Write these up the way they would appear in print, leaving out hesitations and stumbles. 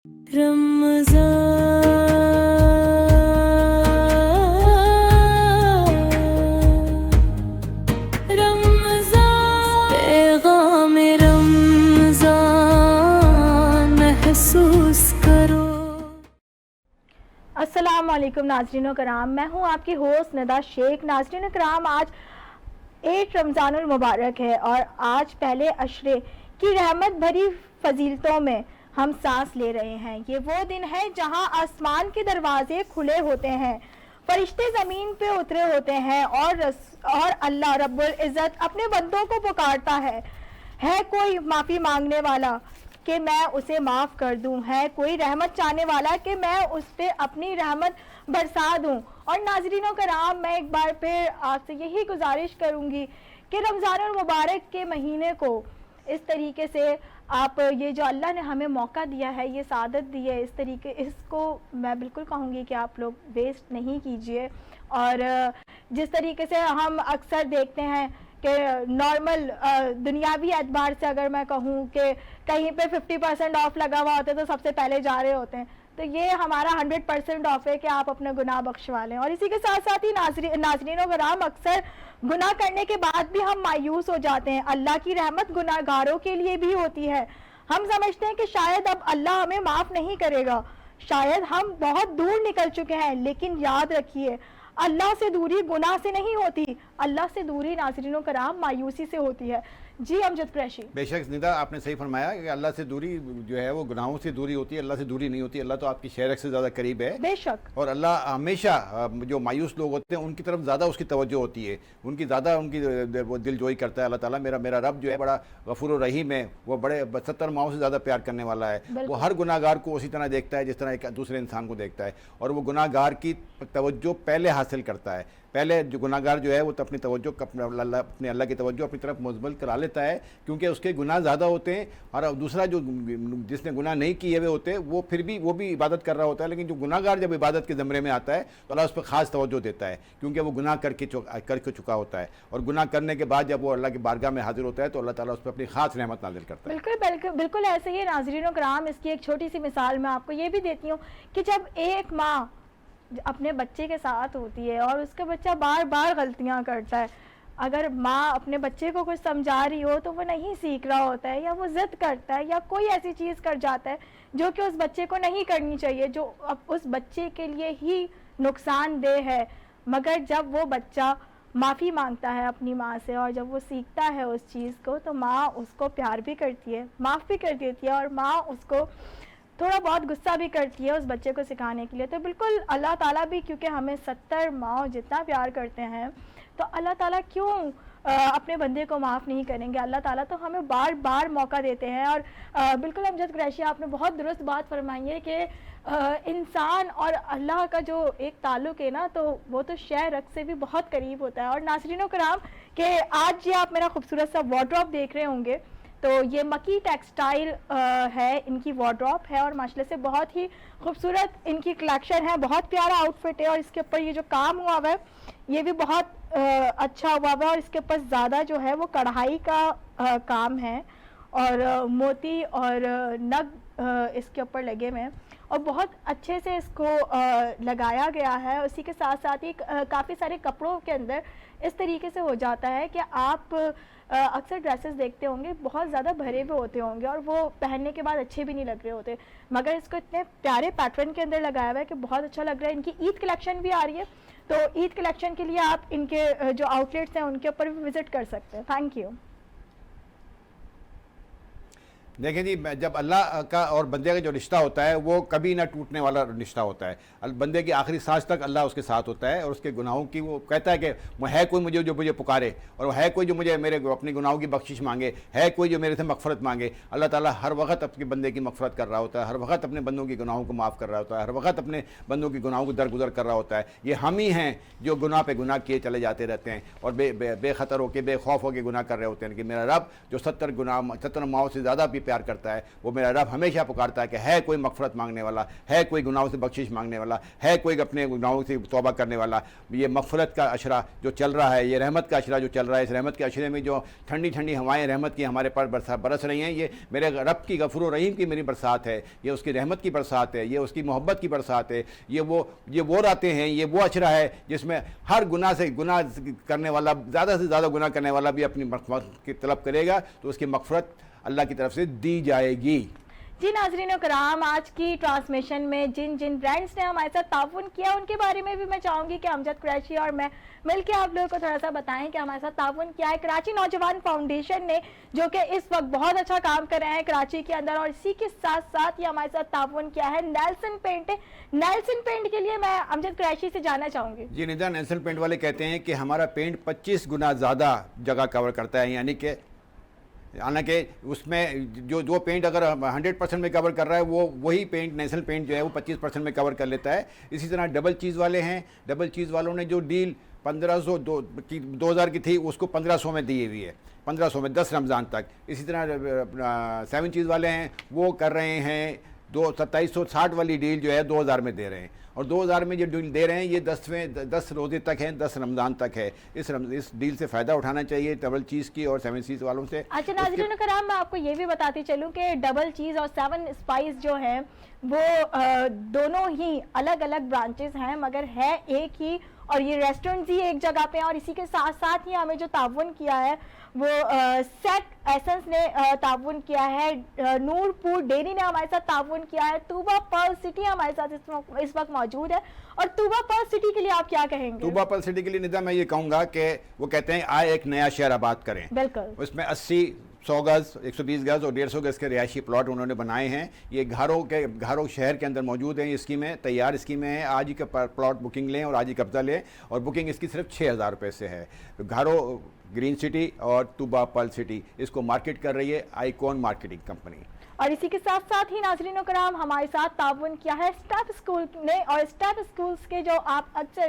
پیغام رمضان محسوس کرو۔ السلام علیکم ناظرین و کرام، میں ہوں آپ کی ہوسٹ ندا شیخ۔ ناظرین و کرام، آج 8 رمضان المبارک ہے اور آج پہلے عشرے کی رحمت بھری فضیلتوں میں ہم سانس لے رہے ہیں۔ یہ وہ دن ہے جہاں آسمان کے دروازے کھلے ہوتے ہیں، فرشتے زمین پہ اترے ہوتے ہیں اور اللہ رب العزت اپنے بندوں کو پکارتا ہے کوئی معافی مانگنے والا کہ میں اسے معاف کر دوں، ہے کوئی رحمت چاہنے والا کہ میں اس پہ اپنی رحمت برسا دوں۔ اور ناظرین و کرام، میں ایک بار پھر آپ سے یہی گزارش کروں گی کہ رمضان المبارک کے مہینے کو اس طریقے سے آپ، یہ جو اللہ نے ہمیں موقع دیا ہے، یہ سعادت دی ہے، اس کو میں بالکل کہوں گی کہ آپ لوگ ویسٹ نہیں کیجئے۔ اور جس طریقے سے ہم اکثر دیکھتے ہیں کہ نارمل دنیاوی اعتبار سے اگر میں کہوں کہ کہیں پہ 50% آف لگا ہوا ہوتا ہے تو سب سے پہلے جا رہے ہوتے ہیں، تو یہ ہمارا 100% آف ہے کہ آپ اپنے گناہ بخشوا لیں۔ اور اسی کے ساتھ ساتھ ہی ناظرین و کرام، اکثر گناہ کرنے کے بعد بھی ہم مایوس ہو جاتے ہیں۔ اللہ کی رحمت گناہ گاروں کے لیے بھی ہوتی ہے۔ ہم سمجھتے ہیں کہ شاید اب اللہ ہمیں معاف نہیں کرے گا، شاید ہم بہت دور نکل چکے ہیں، لیکن یاد رکھیے اللہ سے دوری گناہ سے نہیں ہوتی، اللہ سے دوری ناظرین و کرام مایوسی سے ہوتی ہے۔ جی امجد قریشی۔ بے شک ندا، آپ نے صحیح فرمایا کہ اللہ سے دوری جو ہے وہ گناہوں سے دوری ہوتی ہے، اللہ سے دوری نہیں ہوتی۔ اللہ تو آپ کی شہرک سے زیادہ قریب ہے، بے شک۔ اور اللہ ہمیشہ جو مایوس لوگ ہوتے ہیں ان کی طرف زیادہ اس کی توجہ ہوتی ہے، ان کی وہ دل جوئی کرتا ہے۔ اللہ تعالیٰ میرا رب جو ہے بڑا غفور و رحیم ہے، وہ بڑے 70 ماہوں سے زیادہ پیار کرنے والا ہے۔ وہ ہر گناہ گار کو اسی طرح دیکھتا ہے جس طرح ایک دوسرے انسان کو دیکھتا ہے، اور وہ گناہ گار کی توجہ پہلے حاصل کرتا ہے۔ پہلے جو گناہ گار جو ہے وہ اپنی توجہ اپنے اللہ کی توجہ اپنی طرف منتقل کرا لیتا ہے، کیونکہ اس کے گناہ زیادہ ہوتے ہیں۔ اور دوسرا جس نے گناہ نہیں کیے ہوئے ہوتے وہ پھر بھی عبادت کر رہا ہوتا ہے، لیکن جو گناہ گار جب عبادت کے زمرے میں آتا ہے تو اللہ اس پہ خاص توجہ دیتا ہے، کیونکہ وہ گناہ کر کے چکا ہوتا ہے، اور گناہ کرنے کے بعد جب وہ اللہ کی بارگاہ میں حاضر ہوتا ہے تو اللہ تعالیٰ اس پہ اپنی خاص رحمت نازل کرتا ہے۔ بالکل ایسے ہی ناظرین و کرام، اس کی ایک چھوٹی سی مثال میں آپ کو یہ بھی دیتی ہوں کہ جب ایک ماں اپنے بچے کے ساتھ ہوتی ہے اور اس کا بچہ بار بار غلطیاں کرتا ہے، اگر ماں اپنے بچے کو کچھ سمجھا رہی ہو تو وہ نہیں سیکھ رہا ہوتا ہے، یا وہ ضد کرتا ہے، یا کوئی ایسی چیز کر جاتا ہے جو کہ اس بچے کو نہیں کرنی چاہیے، جو اس بچے کے لیے ہی نقصان دہ ہے، مگر جب وہ بچہ معافی مانگتا ہے اپنی ماں سے اور جب وہ سیکھتا ہے اس چیز کو، تو ماں اس کو پیار بھی کرتی ہے، معاف بھی کر دیتی ہے، اور ماں اس کو تھوڑا بہت غصہ بھی کرتی ہے اس بچے کو سکھانے کے لیے۔ تو بالکل اللہ تعالیٰ بھی، کیونکہ ہمیں 70 ماں جتنا پیار کرتے ہیں، تو اللہ تعالیٰ کیوں اپنے بندے کو معاف نہیں کریں گے؟ اللہ تعالیٰ تو ہمیں بار بار موقع دیتے ہیں۔ اور بالکل امجد قریشی، آپ نے بہت درست بات فرمائی ہے کہ انسان اور اللہ کا جو ایک تعلق ہے نا، تو وہ تو شہ رگ سے بھی بہت قریب ہوتا ہے۔ اور ناظرین و کرام، کہ آج یہ آپ میرا خوبصورت سا وارڈروب دیکھ رہے ہوں گے، تو یہ مکی ٹیکسٹائل ہے، ان کی وارڈروب ہے، اور ماشاءاللہ سے بہت ہی خوبصورت ان کی کلیکشن ہے، بہت پیارا آؤٹ فٹ ہے، اور اس کے اوپر یہ جو کام ہوا ہوا ہے یہ بھی بہت اچھا ہوا ہوا ہے، اور اس کے اوپر زیادہ جو ہے وہ کڑھائی کا کام ہے، اور موتی اور نگ اس کے اوپر لگے ہوئے ہیں، اور بہت اچھے سے اس کو لگایا گیا ہے۔ اسی کے ساتھ ساتھ ہی کافی سارے کپڑوں کے اندر اس طریقے سے ہو جاتا ہے کہ آپ اکثر ڈریسز دیکھتے ہوں گے بہت زیادہ بھرے ہوئے ہوتے ہوں گے اور وہ پہننے کے بعد اچھے بھی نہیں لگ رہے ہوتے، مگر اس کو اتنے پیارے پیٹرن کے اندر لگایا ہوا ہے کہ بہت اچھا لگ رہا ہے۔ ان کی عید کلیکشن بھی آ رہی ہے، تو عید کلیکشن کے لیے آپ ان کے جو آؤٹ لیٹس ہیں ان کے اوپر بھی وزٹ کر سکتے ہیں۔ Thank you. دیکھیں جی، جب اللہ کا اور بندے کا جو رشتہ ہوتا ہے وہ کبھی نہ ٹوٹنے والا رشتہ ہوتا ہے۔ بندے کی آخری سانس تک اللہ اس کے ساتھ ہوتا ہے، اور اس کے گناہوں کی وہ کہتا ہے کہ ہے کوئی مجھے جو مجھے پکارے، اور ہے کوئی جو مجھے میرے اپنی گناہوں کی بخشش مانگے، ہے کوئی جو میرے سے مغفرت مانگے۔ اللہ تعالیٰ ہر وقت اپنے بندے کی مغفرت کر رہا ہوتا ہے، ہر وقت اپنے بندوں کی گناہوں کو معاف کر رہا ہوتا ہے، ہر وقت اپنے بندوں کی گناہوں کو درگزر کر رہا ہوتا ہے۔ یہ ہم ہی ہیں جو گناہ پہ گناہ کیے چلے جاتے رہتے ہیں، اور بے خطر ہو کے بے خوف ہو کے گناہ کر رہے ہوتے ہیں، کہ میرا رب جو 70 ماہوں سے زیادہ بھی پیار کرتا ہے, وہ میرا رب ہمیشہ پکارتا ہے کہ ہے کوئی مغفرت مانگنے والا, ہے کوئی گناہوں سے بخشش مانگنے والا, ہے کوئی اپنے گناہوں سے توبہ کرنے والا. یہ مغفرت کا عشرہ جو چل رہا ہے, یہ رحمت کا عشرہ جو چل رہا ہے, اس رحمت کے عشرے میں جو ٹھنڈی ٹھنڈی ہوائیں رحمت کی ہمارے پر برس رہی ہیں, یہ میرے رب کی غفور و رحیم کی میری برسات ہے, یہ اس کی رحمت کی برسات ہے, یہ اس کی محبت کی برسات ہے. یہ وہ راتیں ہیں, یہ وہ عشرہ ہے جس میں ہر گناہ کرنے والا, زیادہ سے زیادہ گناہ کرنے والا بھی اپنی مغفرت کی طلب کرے گا تو اس کی مغفرت اللہ کی طرف سے دی جائے گی. جی ناظرین و کرام, آج کی ٹرانسمیشن میں جن برانڈس نے ہمارے ساتھ تعاون کیا ان کے بارے میں بھی میں چاہوں گی کہ امجد قریشی اور میں مل کے آپ لوگوں کو تھوڑا سا بتائیں کہ ہمارے ساتھ تعاون کیا ہے. کراچی نوجوان فاؤنڈیشن نے, جو کہ اس وقت بہت اچھا کام کر رہے ہیں کراچی کے اندر, اور اسی کے ساتھ ساتھ یہ ہمارے ساتھ تعاون کیا ہے نیلسن پینٹ. نیلسن پینٹ کے لیے میں امجد قریشی سے جاننا چاہوں گی. جی ندا, نیلسن پینٹ والے کہتے ہیں کہ ہمارا پینٹ 25 گنا زیادہ جگہ کور کرتا ہے, یعنی کہ حالانکہ اس میں جو پینٹ اگر 100% میں کور کر رہا ہے وہی پینٹ نیشنل پینٹ جو ہے وہ 25% میں کور کر لیتا ہے. اسی طرح ڈبل چیز والے ہیں, ڈبل چیز والوں نے جو ڈیل 2000 کی تھی اس کو 1500 میں دی ہوئی ہے, 1500 میں 10 رمضان تک. اسی طرح 7 چیز والے ہیں, وہ کر رہے ہیں 2760 والی ڈیل جو ہے 2000 میں دے رہے ہیں, اور 2000 میں جو ڈیل دے رہے ہیں یہ 10 روزے تک ہیں, 10 رمضان تک ہے. اس ڈیل سے فائدہ اٹھانا چاہیے ڈبل چیز کی اور 7 چیز والوں سے. اچھا ناظرین کرام, میں آپ کو یہ بھی بتاتی چلوں کہ ڈبل چیز اور 7 اسپائس جو ہیں وہ دونوں ہی الگ الگ برانچز ہیں مگر ہے ایک ہی, اور یہ ریسٹورنٹس ہی ایک جگہ پہ ہیں. اور اسی کے ساتھ ساتھ ہی ہمیں جو تعاون کیا ہے وہ سیٹ ایسنس نے تعاون کیا ہے, نور پور ڈیری نے ہمارے ساتھ تعاون کیا ہے, طوبہ پرل سٹی ہمارے ساتھ اس وقت موجود ہے. اور طوبہ پرل سٹی کے لیے آپ کیا کہیں گے؟ طوبہ پرل سٹی کے لیے ندا میں یہ کہوں گا کہ وہ کہتے ہیں آئے ایک نیا شہر آباد کریں. بالکل. اس میں 80-100 گز, 120 گز اور 150 گز کے رہائشی پلاٹ انہوں نے بنائے ہیں. یہ گھروں شہر کے اندر موجود ہیں. یہ اسکیمیں تیار اسکیمیں ہیں, آج ہی کا پلاٹ بکنگ لیں اور آج ہی قبضہ لیں, اور بکنگ اس کی صرف 6000 روپے سے ہے. گھروں گرین سٹی اور طوبہ پرل سٹی اس کو مارکیٹ کر رہی ہے آئیکون مارکیٹنگ کمپنی. اور اسی کے ساتھ ساتھ ہی ناظرین و کرام ہمارے ساتھ تعاون کیا ہے اسٹیپ اسکول نے, اور اسٹیپ اسکولس کے جو آپ اکثر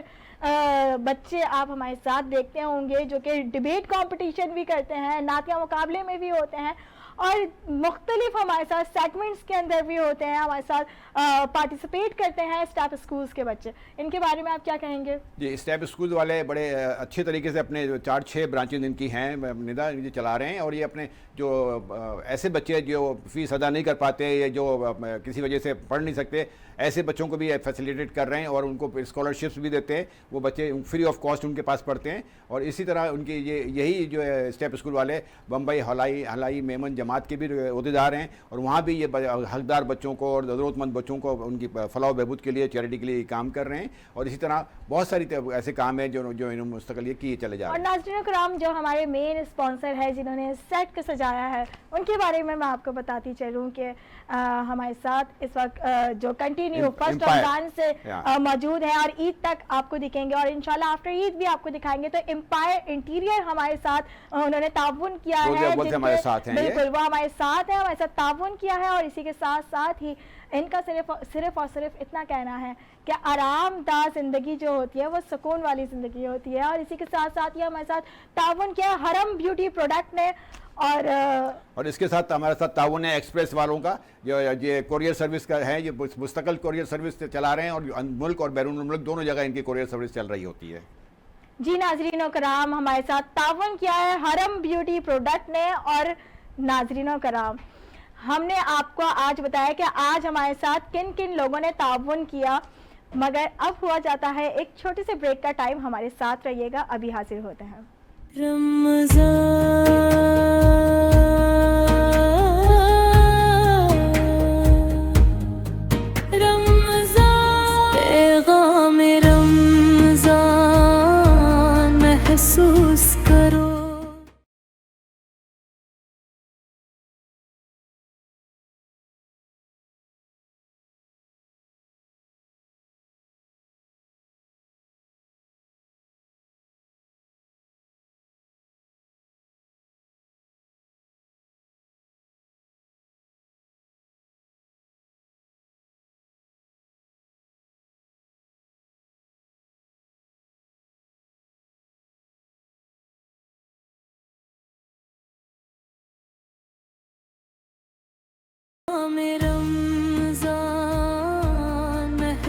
بچے آپ ہمارے ساتھ دیکھتے ہوں گے جو کہ ڈیبیٹ کمپٹیشن بھی کرتے ہیں, نعتیہ مقابلے میں بھی ہوتے ہیں, اور مختلف ہمارے ساتھ سیگمنٹس کے اندر بھی ہوتے ہیں, ہمارے ساتھ پارٹیسپیٹ کرتے ہیں اسٹیپ اسکولس کے بچے. ان کے بارے میں آپ کیا کہیں گے؟ جی, اسٹیپ اسکول والے بڑے اچھے طریقے سے اپنے 4-6 برانچز ان کی ہیں ندا, یہ چلا رہے ہیں. اور یہ اپنے جو ایسے بچے جو فیس ادا نہیں کر پاتے یا جو کسی وجہ سے پڑھ نہیں سکتے, ایسے بچوں کو بھی فیسیلیٹیٹ کر رہے ہیں اور ان کو اسکالرشپس بھی دیتے ہیں. وہ بچے فری آف کاسٹ ان کے پاس پڑھتے ہیں. اور اسی طرح ان کی یہی جو ہے اسٹیپ اسکول والے بمبئی, حلائی, میمن جماعت کے بھی عہدیدار ہیں, اور وہاں بھی یہ حقدار بچوں کو اور ضرورت مند بچوں کو ان کی فلاح و بہبود کے لیے, چیریٹی کے لیے کام کر رہے ہیں. اور اسی طرح بہت ساری ایسے کام ہیں جو انہوں مستقل یہ کیے چلے جا رہے ہیں. اور ناظرین کرام, جو ہمارے مین اسپانسر ہے جنہوں نے سیٹ کو سجایا ہے, ان کے بارے میں آپ کو بتاتی چلوں کہ ہمارے ساتھ اس وقت جو کنٹینیو فرسٹ رمضان سے موجود ہیں اور عید تک آپ کو دکھیں گے, اور انشاءاللہ آفٹر عید بھی آپ کو دکھائیں گے. تو امپائر انٹیریئر ہمارے ساتھ انہوں نے تعاون کیا ہے, بالکل وہ ہمارے ساتھ ہیں, ہمارے ساتھ تعاون کیا ہے. اور اسی کے ساتھ ساتھ ہی ان کا صرف اور صرف اتنا کہنا ہے کہ آرام دہ زندگی جو ہوتی ہے وہ سکون والی زندگی ہوتی ہے. اور اسی کے ساتھ ساتھ ہی ہمارے ساتھ تعاون کیا حرم بیوٹی پروڈکٹ نے, اور اس کے ساتھ ہمارے ساتھ تعاون ہے ایکسپریس والوں کا, جو یہ کوریئر سروس کا ہے, یہ مستقل کوریئر سروس چلا رہے ہیں, اور ملک اور بیرون ملک دونوں جگہ ان کی کوریئر سروس چل رہی ہوتی ہے. جی ناظرین و کرام, ہمارے ساتھ تعاون کیا ہے حرم بیوٹی پروڈکٹ نے. اور ناظرین و کرام, ہم نے آپ کو آج بتایا کہ آج ہمارے ساتھ کن کن لوگوں نے تعاون کیا, مگر اب ہوا جاتا ہے ایک چھوٹے سے بریک کا ٹائم. ہمارے ساتھ رہیے گا, ابھی حاضر ہوتے ہیں. پیغام رمضان محسوس کرو.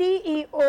CEO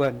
1,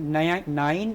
9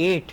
8,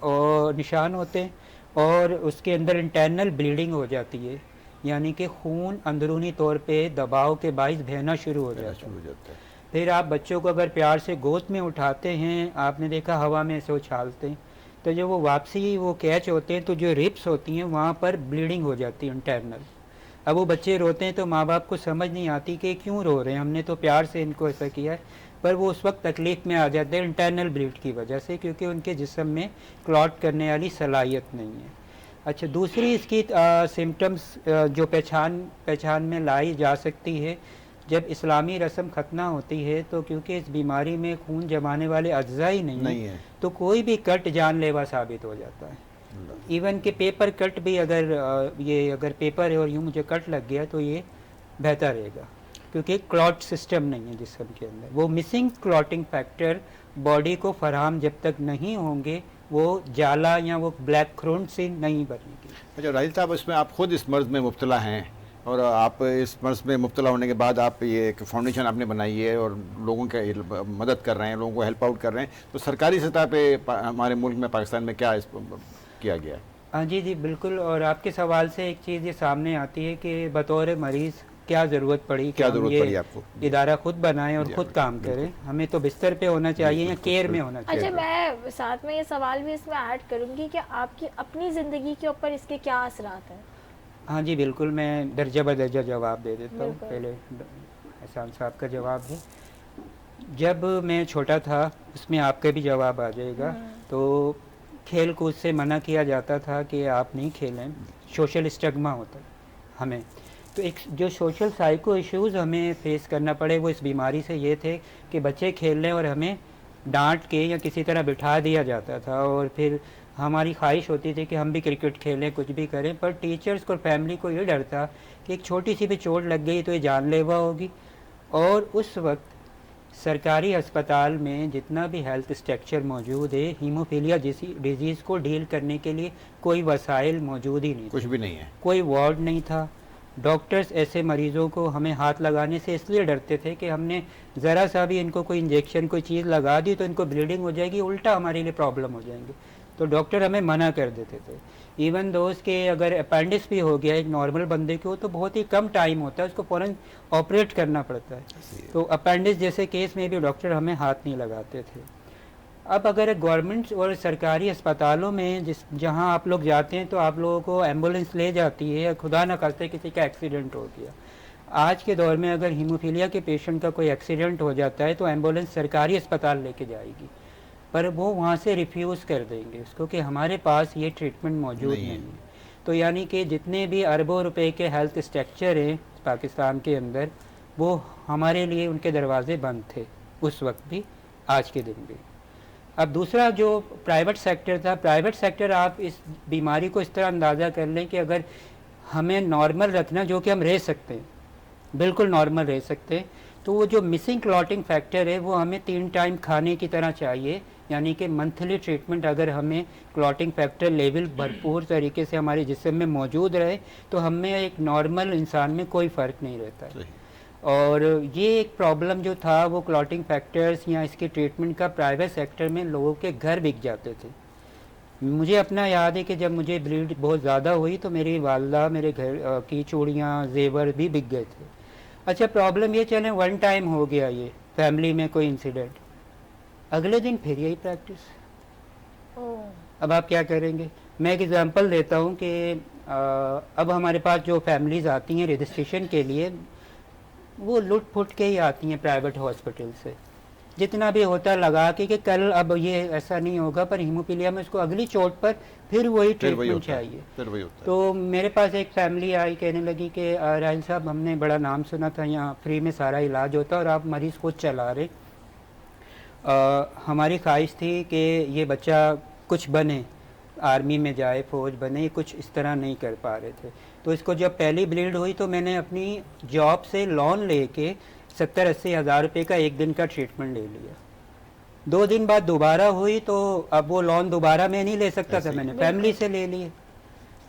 اور نشان ہوتے ہیں اور اس کے اندر انٹرنل بلیڈنگ ہو جاتی ہے، یعنی کہ خون اندرونی طور پہ دباؤ کے باعث بہنا شروع ہو جاتا ہے۔ پھر آپ بچوں کو اگر پیار سے گود میں اٹھاتے ہیں، آپ نے دیکھا ہوا میں ایسے اچھالتے ہیں، تو جب وہ واپسی وہ کیچ ہوتے ہیں تو جو ربس ہوتی ہیں وہاں پر بلیڈنگ ہو جاتی ہے انٹرنل۔ اب وہ بچے روتے ہیں تو ماں باپ کو سمجھ نہیں آتی کہ کیوں رو رہے ہیں، ہم نے تو پیار سے ان کو ایسا کیا ہے، پر وہ اس وقت تکلیف میں آ جاتے ہیں انٹرنل بلیڈ کی وجہ سے، کیونکہ ان کے جسم میں کلاٹ کرنے والی صلاحیت نہیں ہے۔ اچھا، دوسری اس کی سمٹمز جو پہچان میں لائی جا سکتی ہے، جب اسلامی رسم ختنہ ہوتی ہے تو کیونکہ اس بیماری میں خون جمانے والے اجزاء ہی نہیں ہیں تو کوئی بھی کٹ جان لیوا ثابت ہو جاتا ہے۔ ایون کہ پیپر کٹ بھی اگر پیپر ہے اور یوں مجھے کٹ لگ گیا تو یہ بہتر رہے گا، کیونکہ کلاٹ سسٹم نہیں ہے جسم کے اندر۔ وہ مسنگ کلاٹنگ فیکٹر باڈی کو فراہم جب تک نہیں ہوں گے وہ جالا یا وہ بلیک کھرونٹ سے نہیں بنے گی۔ اچھا راہیل صاحب، اس میں آپ خود اس مرض میں مبتلا ہیں اور آپ اس مرض میں مبتلا ہونے کے بعد آپ یہ ایک فاؤنڈیشن آپ نے بنائی ہے اور لوگوں کی مدد کر رہے ہیں، لوگوں کو ہیلپ آؤٹ کر رہے ہیں، تو سرکاری سطح پہ ہمارے ملک میں پاکستان میں کیا کیا گیا ہے؟ ہاں جی بالکل، اور آپ کے سوال سے ایک چیز یہ سامنے آتی ہے کہ بطور مریض کیا ضرورت پڑی کہ ہم یہ آپ کو ادارہ خود بنائیں اور خود کام کریں؟ ہمیں تو بستر پہ ہونا چاہیے یا کیئر میں ہونا چاہیے۔ اچھا، میں ساتھ میں یہ سوال بھی اس میں ایڈ کروں گی کہ آپ کی اپنی زندگی کے اوپر اس کے کیا اثرات ہیں؟ ہاں جی بالکل، میں درجہ بدرجہ جواب دے دیتا ہوں۔ پہلے احسان صاحب کا جواب ہے۔ جب میں چھوٹا تھا، اس میں آپ کا بھی جواب آ جائے گا، تو کھیل کود سے منع کیا جاتا تھا کہ آپ نہیں کھیلیں، سوشل اسٹگما ہوتا ہے ہمیں۔ تو ایک جو سوشل سائیکو ایشوز ہمیں فیس کرنا پڑے وہ اس بیماری سے یہ تھے کہ بچے کھیل لیں اور ہمیں ڈانٹ کے یا کسی طرح بٹھا دیا جاتا تھا، اور پھر ہماری خواہش ہوتی تھی کہ ہم بھی کرکٹ کھیلیں، کچھ بھی کریں، پر ٹیچرز کو اور فیملی کو یہ ڈر تھا کہ ایک چھوٹی سی بھی چوٹ لگ گئی تو یہ جان لیوا ہوگی۔ اور اس وقت سرکاری ہسپتال میں جتنا بھی ہیلتھ اسٹرکچر موجود ہے، ہیموفیلیا جیسی ڈیزیز کو ڈیل کرنے کے لیے کوئی وسائل موجود ہی نہیں، کچھ بھی نہیں ہے، کوئی وارڈ نہیں تھا۔ ڈاکٹرز ایسے مریضوں کو ہمیں ہاتھ لگانے سے اس لیے ڈرتے تھے کہ ہم نے ذرا سا بھی ان کو کوئی انجیکشن کوئی چیز لگا دی تو ان کو بلیڈنگ ہو جائے گی، الٹا ہمارے لیے پرابلم ہو جائیں گے، تو ڈاکٹر ہمیں منع کر دیتے تھے۔ ایون دوست کے اگر اپینڈکس بھی ہو گیا ایک نارمل بندے کو تو بہت ہی کم ٹائم ہوتا ہے، اس کو فوراً آپریٹ کرنا پڑتا ہے، تو اپینڈکس جیسے کیس میں بھی ڈاکٹر ہمیں ہاتھ نہیں لگاتے تھے۔ اب اگر گورنمنٹ اور سرکاری اسپتالوں میں جہاں آپ لوگ جاتے ہیں تو آپ لوگوں کو ایمبولینس لے جاتی ہے، خدا نہ خواستہ کسی کا ایکسیڈنٹ ہو گیا۔ آج کے دور میں اگر ہیموفیلیا کے پیشنٹ کا کوئی ایکسیڈنٹ ہو جاتا ہے تو ایمبولینس سرکاری اسپتال لے کے جائے گی، پر وہ وہاں سے ریفیوز کر دیں گے اس کو کہ ہمارے پاس یہ ٹریٹمنٹ موجود نہیں ہے۔ تو یعنی کہ جتنے بھی اربوں روپے کے ہیلتھ اسٹرکچر ہیں پاکستان کے اندر، وہ ہمارے لیے ان کے دروازے بند تھے اس وقت بھی، آج کے دن بھی۔ اب دوسرا جو پرائیویٹ سیکٹر تھا، پرائیویٹ سیکٹر آپ اس بیماری کو اس طرح اندازہ کر لیں کہ اگر ہمیں نارمل رکھنا، جو کہ ہم رہ سکتے ہیں، بالکل نارمل رہ سکتے ہیں، تو وہ جو مسنگ کلاٹنگ فیکٹر ہے وہ ہمیں 3 ٹائم کھانے کی طرح چاہیے، یعنی کہ منتھلی ٹریٹمنٹ اگر ہمیں کلاٹنگ فیکٹر لیول بھرپور طریقے سے ہمارے جسم میں موجود رہے تو ہمیں ایک نارمل انسان میں کوئی فرق نہیں رہتا ہے۔ اور یہ ایک پرابلم جو تھا وہ کلاٹنگ فیکٹرز یا اس کے ٹریٹمنٹ کا پرائیویٹ سیکٹر میں لوگوں کے گھر بک جاتے تھے۔ مجھے اپنا یاد ہے کہ جب مجھے بلیڈ بہت زیادہ ہوئی تو میری والدہ میرے گھر کی چوڑیاں زیور بھی بک گئے تھے۔ اچھا، پرابلم یہ چلیں 1 ٹائم ہو گیا یہ فیملی میں کوئی انسیڈنٹ، اگلے دن پھر یہی پریکٹس۔ اب آپ کیا کریں گے؟ میں ایک ایگزامپل دیتا ہوں کہ اب ہمارے پاس جو فیملیز آتی ہیں رجسٹریشن کے لیے وہ لٹ پھٹ کے ہی آتی ہیں پرائیویٹ ہاسپٹل سے، جتنا بھی ہوتا ہے لگا کے کہ کل اب یہ ایسا نہیں ہوگا، پر ہیموفیلیا میں اس کو اگلی چوٹ پر پھر وہی ٹریٹمنٹ چاہیے۔ تو میرے پاس ایک فیملی آئی، کہنے لگی کہ راہیل صاحب ہم نے بڑا نام سنا تھا یہاں فری میں سارا علاج ہوتا ہے اور آپ مریض خود چلا رہے، ہماری خواہش تھی کہ یہ بچہ کچھ بنے، آرمی میں جائے، فوج بنے، کچھ اس طرح نہیں کر پا رہے تھے۔ تو اس کو جب پہلی بلیڈ ہوئی تو میں نے اپنی جاب سے لون لے کے 70-80 ہزار روپے کا 1 دن کا ٹریٹمنٹ لے لیا۔ 2 دن بعد دوبارہ ہوئی تو اب وہ لون دوبارہ میں نہیں لے سکتا تھا، میں نے فیملی سے لے لیے۔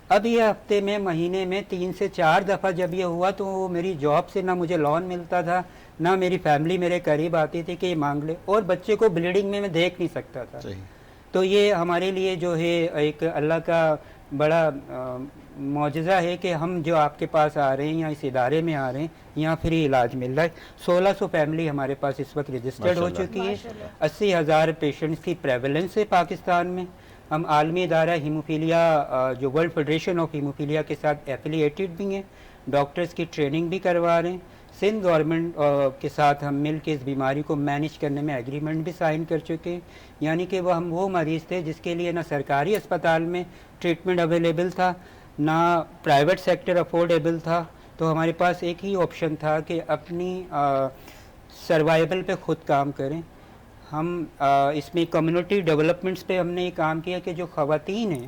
اب یہ ہفتے میں مہینے میں 3 سے 4 دفعہ جب یہ ہوا تو میری جاب سے نہ مجھے لون ملتا تھا، نہ میری فیملی میرے قریب آتی تھی کہ یہ مانگ لے، اور بچے کو بلیڈنگ میں دیکھ نہیں سکتا تھا۔ تو یہ ہمارے لیے جو ہے ایک اللہ کا بڑا معجزہ ہے کہ ہم جو آپ کے پاس آ رہے ہیں یا اس ادارے میں آ رہے ہیں یہاں فری علاج مل رہا ہے. 1600 فیملی ہمارے پاس اس وقت رجسٹرڈ ہو چکی ہے. 80,000 پیشنٹس کی پریولنس ہے پاکستان میں. ہم عالمی ادارہ ہیموفیلیا جو ورلڈ فیڈریشن آف ہیموفیلیا کے ساتھ ایفیلیٹڈ بھی ہیں. ڈاکٹرز کی ٹریننگ بھی کروا رہے ہیں. سندھ گورنمنٹ کے ساتھ ہم مل کے اس بیماری کو مینیج کرنے میں ایگریمنٹ بھی سائن کر چکے ہیں. یعنی کہ وہ مریض تھے جس کے لیے نہ سرکاری اسپتال میں ٹریٹمنٹ اویلیبل تھا نہ پرائیویٹ سیکٹر افورڈیبل تھا. تو ہمارے پاس ایک ہی آپشن تھا کہ اپنی سروائیول پہ خود کام کریں. ہم اس میں کمیونٹی ڈیولپمنٹس پہ ہم نے یہ کام کیا کہ جو خواتین ہیں,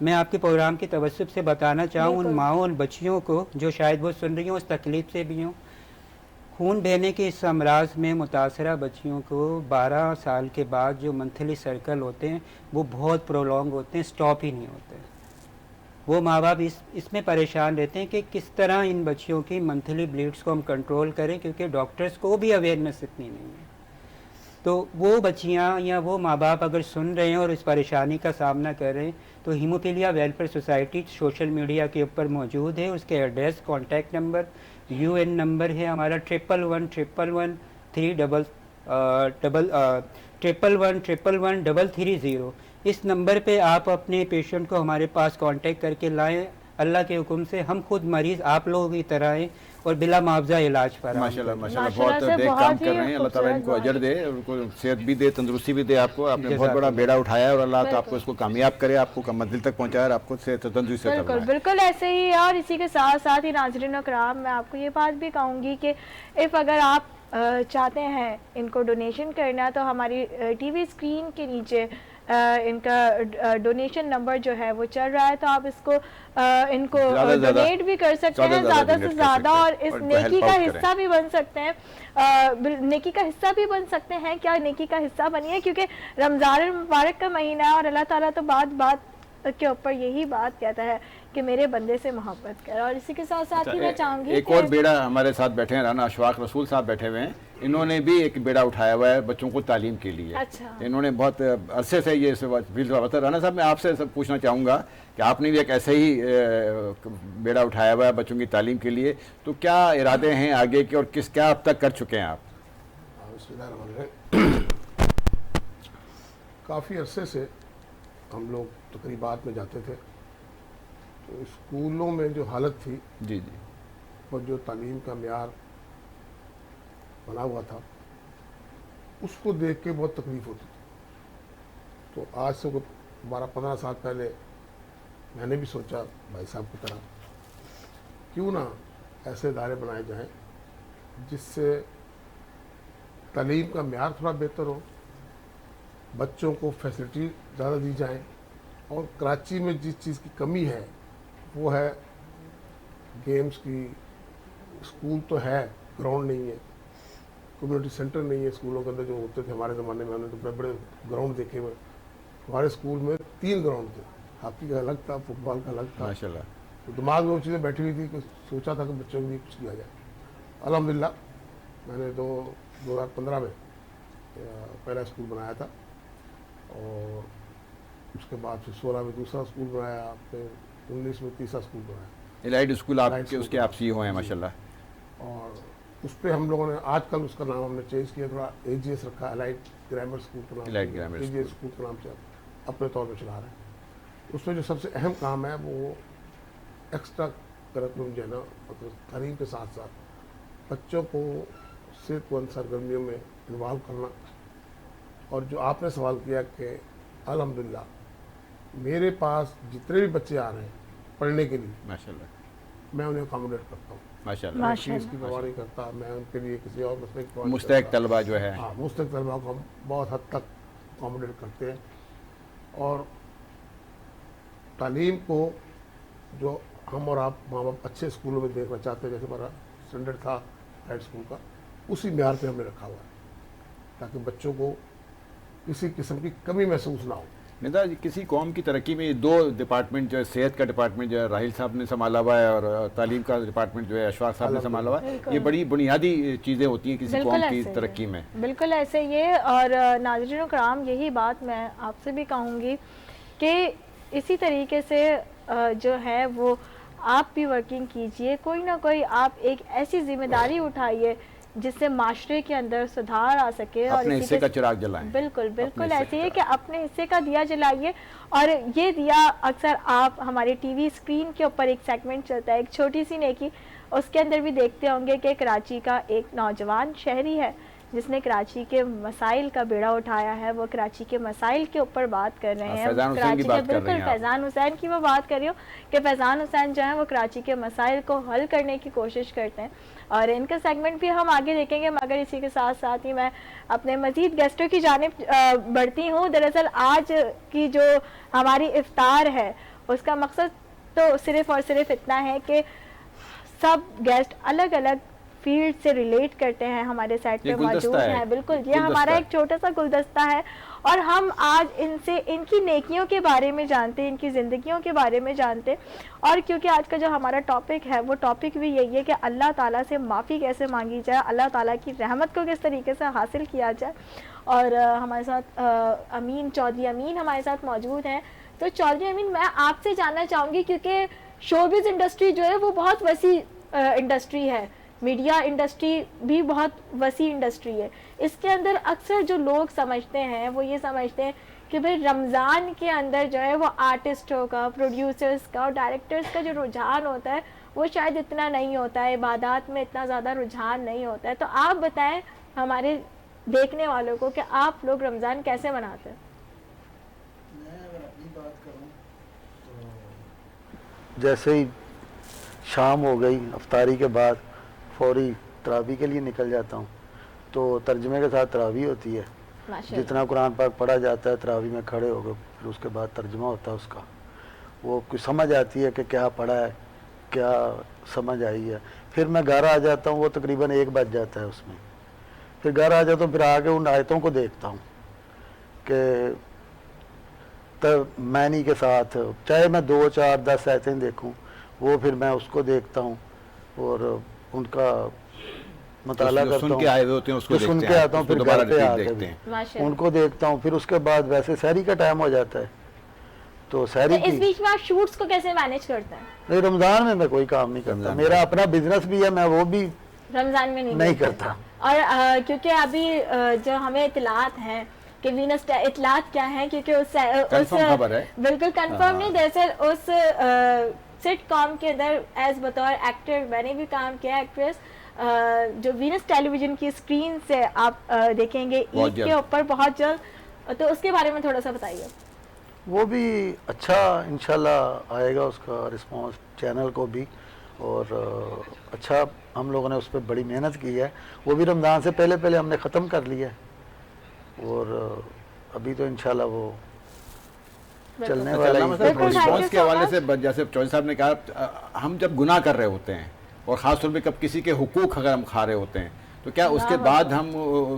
میں آپ کے پروگرام کے توسط سے بتانا چاہوں ان ماؤں اور بچیوں کو جو شاید وہ سن رہی ہوں اس تکلیف سے بھی ہوں, خون بہنے کے اس امراض میں متاثرہ بچیوں کو 12 سال کے بعد جو منتھلی سرکل ہوتے ہیں وہ بہت پرولونگ ہوتے ہیں, سٹاپ ہی نہیں ہوتے. وہ ماں باپ اس میں پریشان رہتے ہیں کہ کس طرح ان بچیوں کی منتھلی بلیڈس کو ہم کنٹرول کریں, کیونکہ ڈاکٹرز کو بھی اویئرنیس اتنی نہیں ہے. تو وہ بچیاں یا وہ ماں باپ اگر سن رہے ہیں اور اس پریشانی کا سامنا کر رہے ہیں تو haemophilia welfare society social media کے اوپر موجود ہے. اس کے address, contact number, UN number ہے ہمارا 11111111130. اس نمبر پہ آپ اپنے پیشنٹ کو ہمارے پاس کانٹیکٹ کر کے لائیں. اللہ کے حکم سے ہم خود مریض آپ لوگوں کی طرح ہیں اور بلا معاوضہ علاج فراہم. ماشاءاللہ ماشاءاللہ بہت نیک کام کر رہے ہیں. اللہ تعالیٰ ان کو اجر دے, ان کو صحت بھی دے, تندرستی بھی دے. آپ کو آپ نے بہت بڑا بیڑا اٹھایا ہے اور اللہ آپ کو اس کو کامیاب کرے, آپ کو منزل تک پہنچائے اور آپ کو تندرستی سے بالکل بالکل ایسے ہی. اور اسی کے ساتھ ساتھ ہی ناظرین اکرام میں آپ کو یہ بات بھی کہوں گی کہ اگر آپ چاہتے ہیں ان کو ڈونیشن کرنا تو ہماری ٹی وی اسکرین کے نیچے ان کا ڈونیشن نمبر جو ہے وہ چل رہا ہے, تو آپ اس کو ان کو ڈونیٹ بھی کر سکتے ہیں زیادہ سے زیادہ, اور اس نیکی کا حصہ بھی بن سکتے ہیں. نیکی کا حصہ بھی بن سکتے ہیں. کیا نیکی کا حصہ بنیے, کیونکہ رمضان المبارک کا مہینہ ہے اور اللہ تعالیٰ تو بات کے اوپر یہی بات کہتا ہے کہ میرے بندے سے محبت کر. اور اسی کے ساتھ ساتھ ہی میں چاہوں گی ایک اور بیڑا ہمارے ساتھ بیٹھے ہیں, رانا اشفاق رسول صاحب بیٹھے ہوئے ہیں. انہوں نے بھی ایک بیڑا اٹھایا ہوا ہے بچوں کو تعلیم کے لیے. انہوں نے بہت عرصے سے یہ فیلڈ ہوتا ہے. رانا صاحب میں آپ سے پوچھنا چاہوں گا کہ آپ نے بھی ایک ایسے ہی بیڑا اٹھایا ہوا ہے بچوں کی تعلیم کے لیے, تو کیا ارادے ہیں آگے کے اور کیا اب تک کر چکے ہیں آپ؟ کافی عرصے سے ہم لوگ تقریبات میں جاتے تھے, تو اسکولوں میں جو حالت تھی جی اور جو تعلیم کا معیار بنا ہوا تھا اس کو دیکھ کے بہت تکلیف ہوتی تھی. تو آج سے 12-15 سال پہلے میں نے بھی سوچا بھائی صاحب کی طرح کیوں نہ ایسے ادارے بنائے جائیں جس سے تعلیم کا معیار تھوڑا بہتر ہو, بچوں کو فیسلٹی زیادہ دی جائیں. اور کراچی میں جس چیز کی کمی ہے وہ ہے گیمز کی. اسکول تو ہے, گراؤنڈ نہیں ہے, کمیونٹی سینٹر نہیں ہے اسکولوں کے اندر جو ہوتے تھے ہمارے زمانے میں. ہم نے تو بڑے بڑے گراؤنڈ دیکھے ہوئے. ہمارے اسکول میں 3 گراؤنڈ تھے, ہاکی کا الگ تھا, فٹ بال کا الگ تھا. ماشاءاللہ تو دماغ میں وہ چیزیں بیٹھی ہوئی تھی کہ سوچا تھا کہ بچوں کے لیے کچھ کیا جائے. الحمدللہ میں نے 2015 میں پہلا اسکول بنایا تھا, اور اس کے بعد پھر 16 میں دوسرا اسکول بنایا, پھر 19 میں تیسرا اسکول بنایا. الائٹ اسکول آپ کے اس کے آپ سی ہوئے ہیں ماشاءاللہ. اور اس پہ ہم لوگوں نے آج کل اس کا نام ہم نے چینج کیا, تھوڑا AGS رکھا, الائٹ گرامر اسکول کا نام, AGS اسکول کے نام سے اپنے طور پہ چلا رہے ہیں. اس میں جو سب سے اہم کام ہے وہ ایکسٹرا کرکولم جو ہے نا, تعلیم کے ساتھ ساتھ بچوں کو صحت مند سرگرمیوں میں انوالو کرنا. اور جو آپ نے سوال کیا کہ الحمدللہ میرے پاس جتنے بھی بچے آ رہے ہیں پڑھنے کے لیے ماشاءاللہ میں انہیں اکاموڈیٹ کرتا ہوں. ماشاءاللہ فیس کی پرواہ نہیں کرتا, میں ان کے لیے کسی اور مسئلے کی پرواہ مستحق طلبہ جو ہے, ہاں مستحق طلبہ کو ہم بہت حد تک اکاموڈیٹ کرتے ہیں. اور تعلیم کو جو ہم اور آپ ماں باپ اچھے اسکولوں میں دیکھنا چاہتے ہیں, جیسے ہمارا اسٹینڈرڈ تھا ہائر اسکول کا, اسی معیار پہ ہم نے رکھا ہوا ہے تاکہ بچوں کو کسی قسم کی کمی محسوس نہ ہو. ندا جی، کسی قوم کی ترقی میں یہ دو ڈپارٹمنٹ جو ہے، صحت کا ڈپارٹمنٹ جو ہے راحیل صاحب نے سنبھالا ہوا ہے، اور تعلیم کا ڈپارٹمنٹ جو ہے اشفاق صاحب نے سنبھالا ہوا ہے، یہ بڑی بنیادی چیزیں ہوتی ہیں کسی قوم کی ترقی میں. بالکل ایسے یہ. اور ناظرین کرام یہی بات میں آپ سے بھی کہوں گی کہ اسی طریقے سے جو ہے وہ آپ بھی ورکنگ کیجئے، کوئی نہ کوئی آپ ایک ایسی ذمہ داری اٹھائیے جس سے معاشرے کے اندر سدھار آ سکے، اور اپنے حصے کا چراغ جلائیں. بالکل ایسے ہی کہ اپنے حصے کا دیا جلائیے. اور یہ دیا اکثر آپ ہمارے ٹی وی اسکرین کے اوپر ایک سیگمنٹ چلتا ہے، ایک چھوٹی سی نیکی، اس کے اندر بھی دیکھتے ہوں گے کہ کراچی کا ایک نوجوان شہری ہے جس نے کراچی کے مسائل کا بیڑا اٹھایا ہے. وہ کراچی کے مسائل کے اوپر بات کر رہے ہیں. کراچی کے بالکل فیضان حسین کی وہ بات کر رہی ہوں کہ فیضان حسین جو ہیں وہ کراچی کے مسائل کو حل کرنے کی کوشش کرتے ہیں، اور ان کا سیگمنٹ بھی ہم آگے دیکھیں گے. مگر اسی کے ساتھ ساتھ ہی میں اپنے مزید گیسٹوں کی جانب بڑھتی ہوں. دراصل آج کی جو ہماری افطار ہے اس کا مقصد تو صرف اور صرف اتنا ہے کہ سب گیسٹ الگ الگ فیلڈ سے ریلیٹ کرتے ہیں، ہمارے سائٹ پہ موجود ہیں. بالکل یہ ہمارا ایک چھوٹا سا گلدستہ ہے، اور ہم آج ان سے ان کی نیکیوں کے بارے میں جانتے، ان کی زندگیوں کے بارے میں جانتے. اور کیونکہ آج کا جو ہمارا ٹاپک ہے وہ ٹاپک بھی یہی ہے کہ اللہ تعالیٰ سے معافی کیسے مانگی جائے، اللہ تعالیٰ کی رحمت کو کس طریقے سے حاصل کیا جائے. اور ہمارے ساتھ امین چودھری امین ہمارے ساتھ موجود ہیں. تو چودھری امین، میں آپ سے جاننا چاہوں گی، کیونکہ شوبز انڈسٹری جو ہے وہ بہت وسیع انڈسٹری ہے، میڈیا انڈسٹری بھی بہت وسیع انڈسٹری ہے. اس کے اندر اکثر جو لوگ سمجھتے ہیں وہ یہ سمجھتے ہیں کہ بھئی رمضان کے اندر جو ہے وہ آرٹسٹوں کا، پروڈیوسرز کا اور ڈائریکٹرز کا جو رجحان ہوتا ہے وہ شاید اتنا نہیں ہوتا ہے، عبادات میں اتنا زیادہ رجحان نہیں ہوتا ہے. تو آپ بتائیں ہمارے دیکھنے والوں کو کہ آپ لوگ رمضان کیسے مناتے ہیں؟ میں اگر اپنی بات کروں تو جیسے ہی شام ہو گئی، افطاری کے بعد فوری تراویح کے لیے نکل جاتا ہوں. تو ترجمے کے ساتھ تراویح ہوتی ہے، جتنا قرآن پاک پڑھا جاتا ہے تراویح میں کھڑے ہو گئے، پھر اس کے بعد ترجمہ ہوتا ہے اس کا. وہ کچھ سمجھ آتی ہے کہ کیا پڑھا ہے، کیا سمجھ آئی ہے. پھر میں گھر آ جاتا ہوں، وہ تقریباً 1 بج جاتا ہے اس میں. پھر گھر آ جاتا ہوں، پھر آگے ان آیتوں کو دیکھتا ہوں کہ معنی کے ساتھ، چاہے میں 2 4 10 آیتیں دیکھوں، وہ پھر میں اس کو دیکھتا ہوں اور ان کا مطالعہ کرتا ہوں. سن کے آتا ہوں، پھر گھر پہ آ کے ان کو دیکھتا ہوں. پھر اس کے بعد ویسے سحری کا ٹائم ہو جاتا ہے، تو سحری اس بیچ میں آپ شوٹس کو کیسے مینیج کرتے ہیں؟ نہیں، رمضان میں کوئی کام نہیں کرتا. میرا اپنا بزنس بھی ہے، میں وہ بھی رمضان میں نہیں کرتا. اور کیونکہ ابھی جو ہمیں اطلاعات ہیں کہ وینس اطلاعات کیا ہیں، کیونکہ اس بالکل کنفرم نہیں، دراصل اس سٹ کام کے اندر ایز بطور ایکٹر میں نے بھی کام کیا، ایکٹریس، جو وینس ٹیلی ویژن کی اسکرین سے آپ دیکھیں گے عید کے اوپر بہت جلد. تو اس کے بارے میں تھوڑا سا بتائیے. وہ بھی اچھا انشاءاللہ آئے گا، اس کا رسپانس چینل کو بھی، اور اچھا ہم لوگوں نے اس پہ بڑی محنت کی ہے. وہ بھی رمضان سے پہلے ہم نے ختم کر لیا ہے، اور ابھی تو انشاءاللہ وہ چلنے والا ہے. رسپانس کے حوالے سے جیسے چودھری صاحب نے کہا، ہم جب گناہ کر رہے ہوتے ہیں اور خاص طور پہ کب کسی کے حقوق اگر ہم کھا رہے ہوتے ہیں، تو کیا اس کے بعد ہم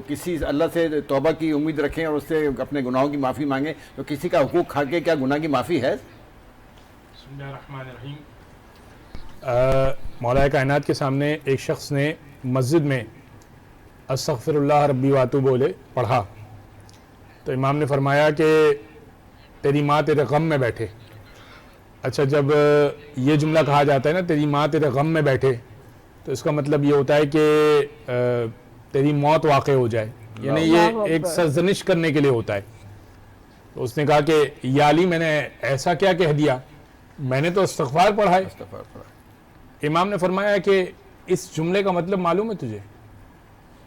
کسی اللہ سے توبہ کی امید رکھیں اور اس سے اپنے گناہوں کی معافی مانگیں؟ تو کسی کا حقوق کھا کے کیا گناہ کی معافی ہے؟ بسم اللہ الرحمن الرحیم. مولا کائنات کے سامنے ایک شخص نے مسجد میں استغفر اللہ ربی واتو بولے پڑھا، تو امام نے فرمایا کہ تیری ماں تیرے غم میں بیٹھے. اچھا، جب یہ جملہ کہا جاتا ہے نا تیری ماں تیرے غم میں بیٹھے، تو اس کا مطلب یہ ہوتا ہے کہ تیری موت واقع ہو جائے، یعنی یہ ایک سرزنش کرنے کے لیے ہوتا ہے. تو اس نے کہا کہ یا علی، میں نے ایسا کیا کہہ دیا، میں نے تو استغفار پڑھا ہے. امام نے فرمایا کہ اس جملے کا مطلب معلوم ہے تجھے؟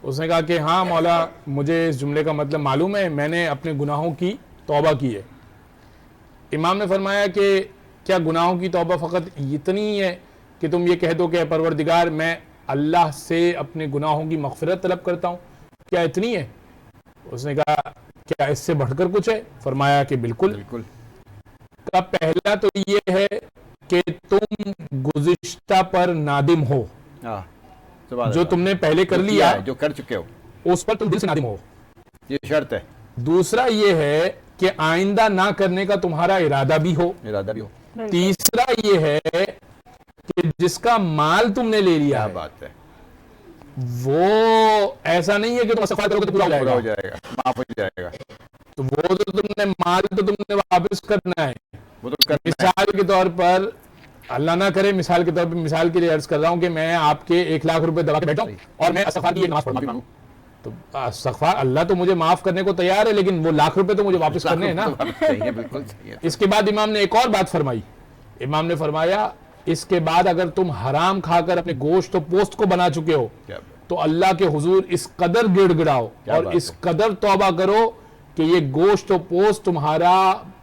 اس نے کہا کہ ہاں مولا، مجھے اس جملے کا مطلب معلوم ہے، میں نے اپنے گناہوں کی توبہ کی ہے. امام نے فرمایا کہ کیا گناہوں کی توبہ فقط اتنی ہی ہے کہ تم یہ کہہ دو کہ پروردگار میں اللہ سے اپنے گناہوں کی مغفرت طلب کرتا ہوں، کیا اتنی ہے؟ اس نے کہا کیا اس سے بڑھ کر کچھ ہے؟ فرمایا کہ بالکل. کا پہلا تو یہ ہے کہ تم گزشتہ پر نادم ہو، جو تم نے پہلے کر لیا، جو کر چکے ہو، اس پر تم دل سے نادم ہو، یہ شرط ہے. دوسرا یہ ہے کہ آئندہ نہ کرنے کا تمہارا ارادہ بھی ہو. تیسرا یہ ہے کہ جس کا مال تم نے لے لیا بات ہے وہ ایسا نہیں ہے کہ تم استغفار کرو گے تو پورا ہو جائے گا, معاف ہو جائے گا. تو وہ تو تم نے مال تو تم نے واپس کرنا ہے. مثال کے طور پر اللہ نہ کرے, مثال کے طور پر مثال کے لیے عرض کر رہا ہوں کہ میں آپ کے 1 لاکھ روپے دبا کے بیٹھا ہوں اور میں استغفار کی نماز پڑھتا ہوں, تو استغفار اللہ تو مجھے معاف کرنے کو تیار ہے, لیکن وہ 1 لاکھ روپے تو مجھے واپس کرنے ہیں نا. اس کے بعد امام نے ایک اور بات فرمائی. امام نے فرمایا اس کے بعد اگر تم حرام کھا کر اپنے گوشت و پوست کو بنا چکے ہو تو اللہ کے حضور اس قدر گڑ گڑاؤ اور اس قدر توبہ کرو کہ یہ گوشت و پوست تمہارا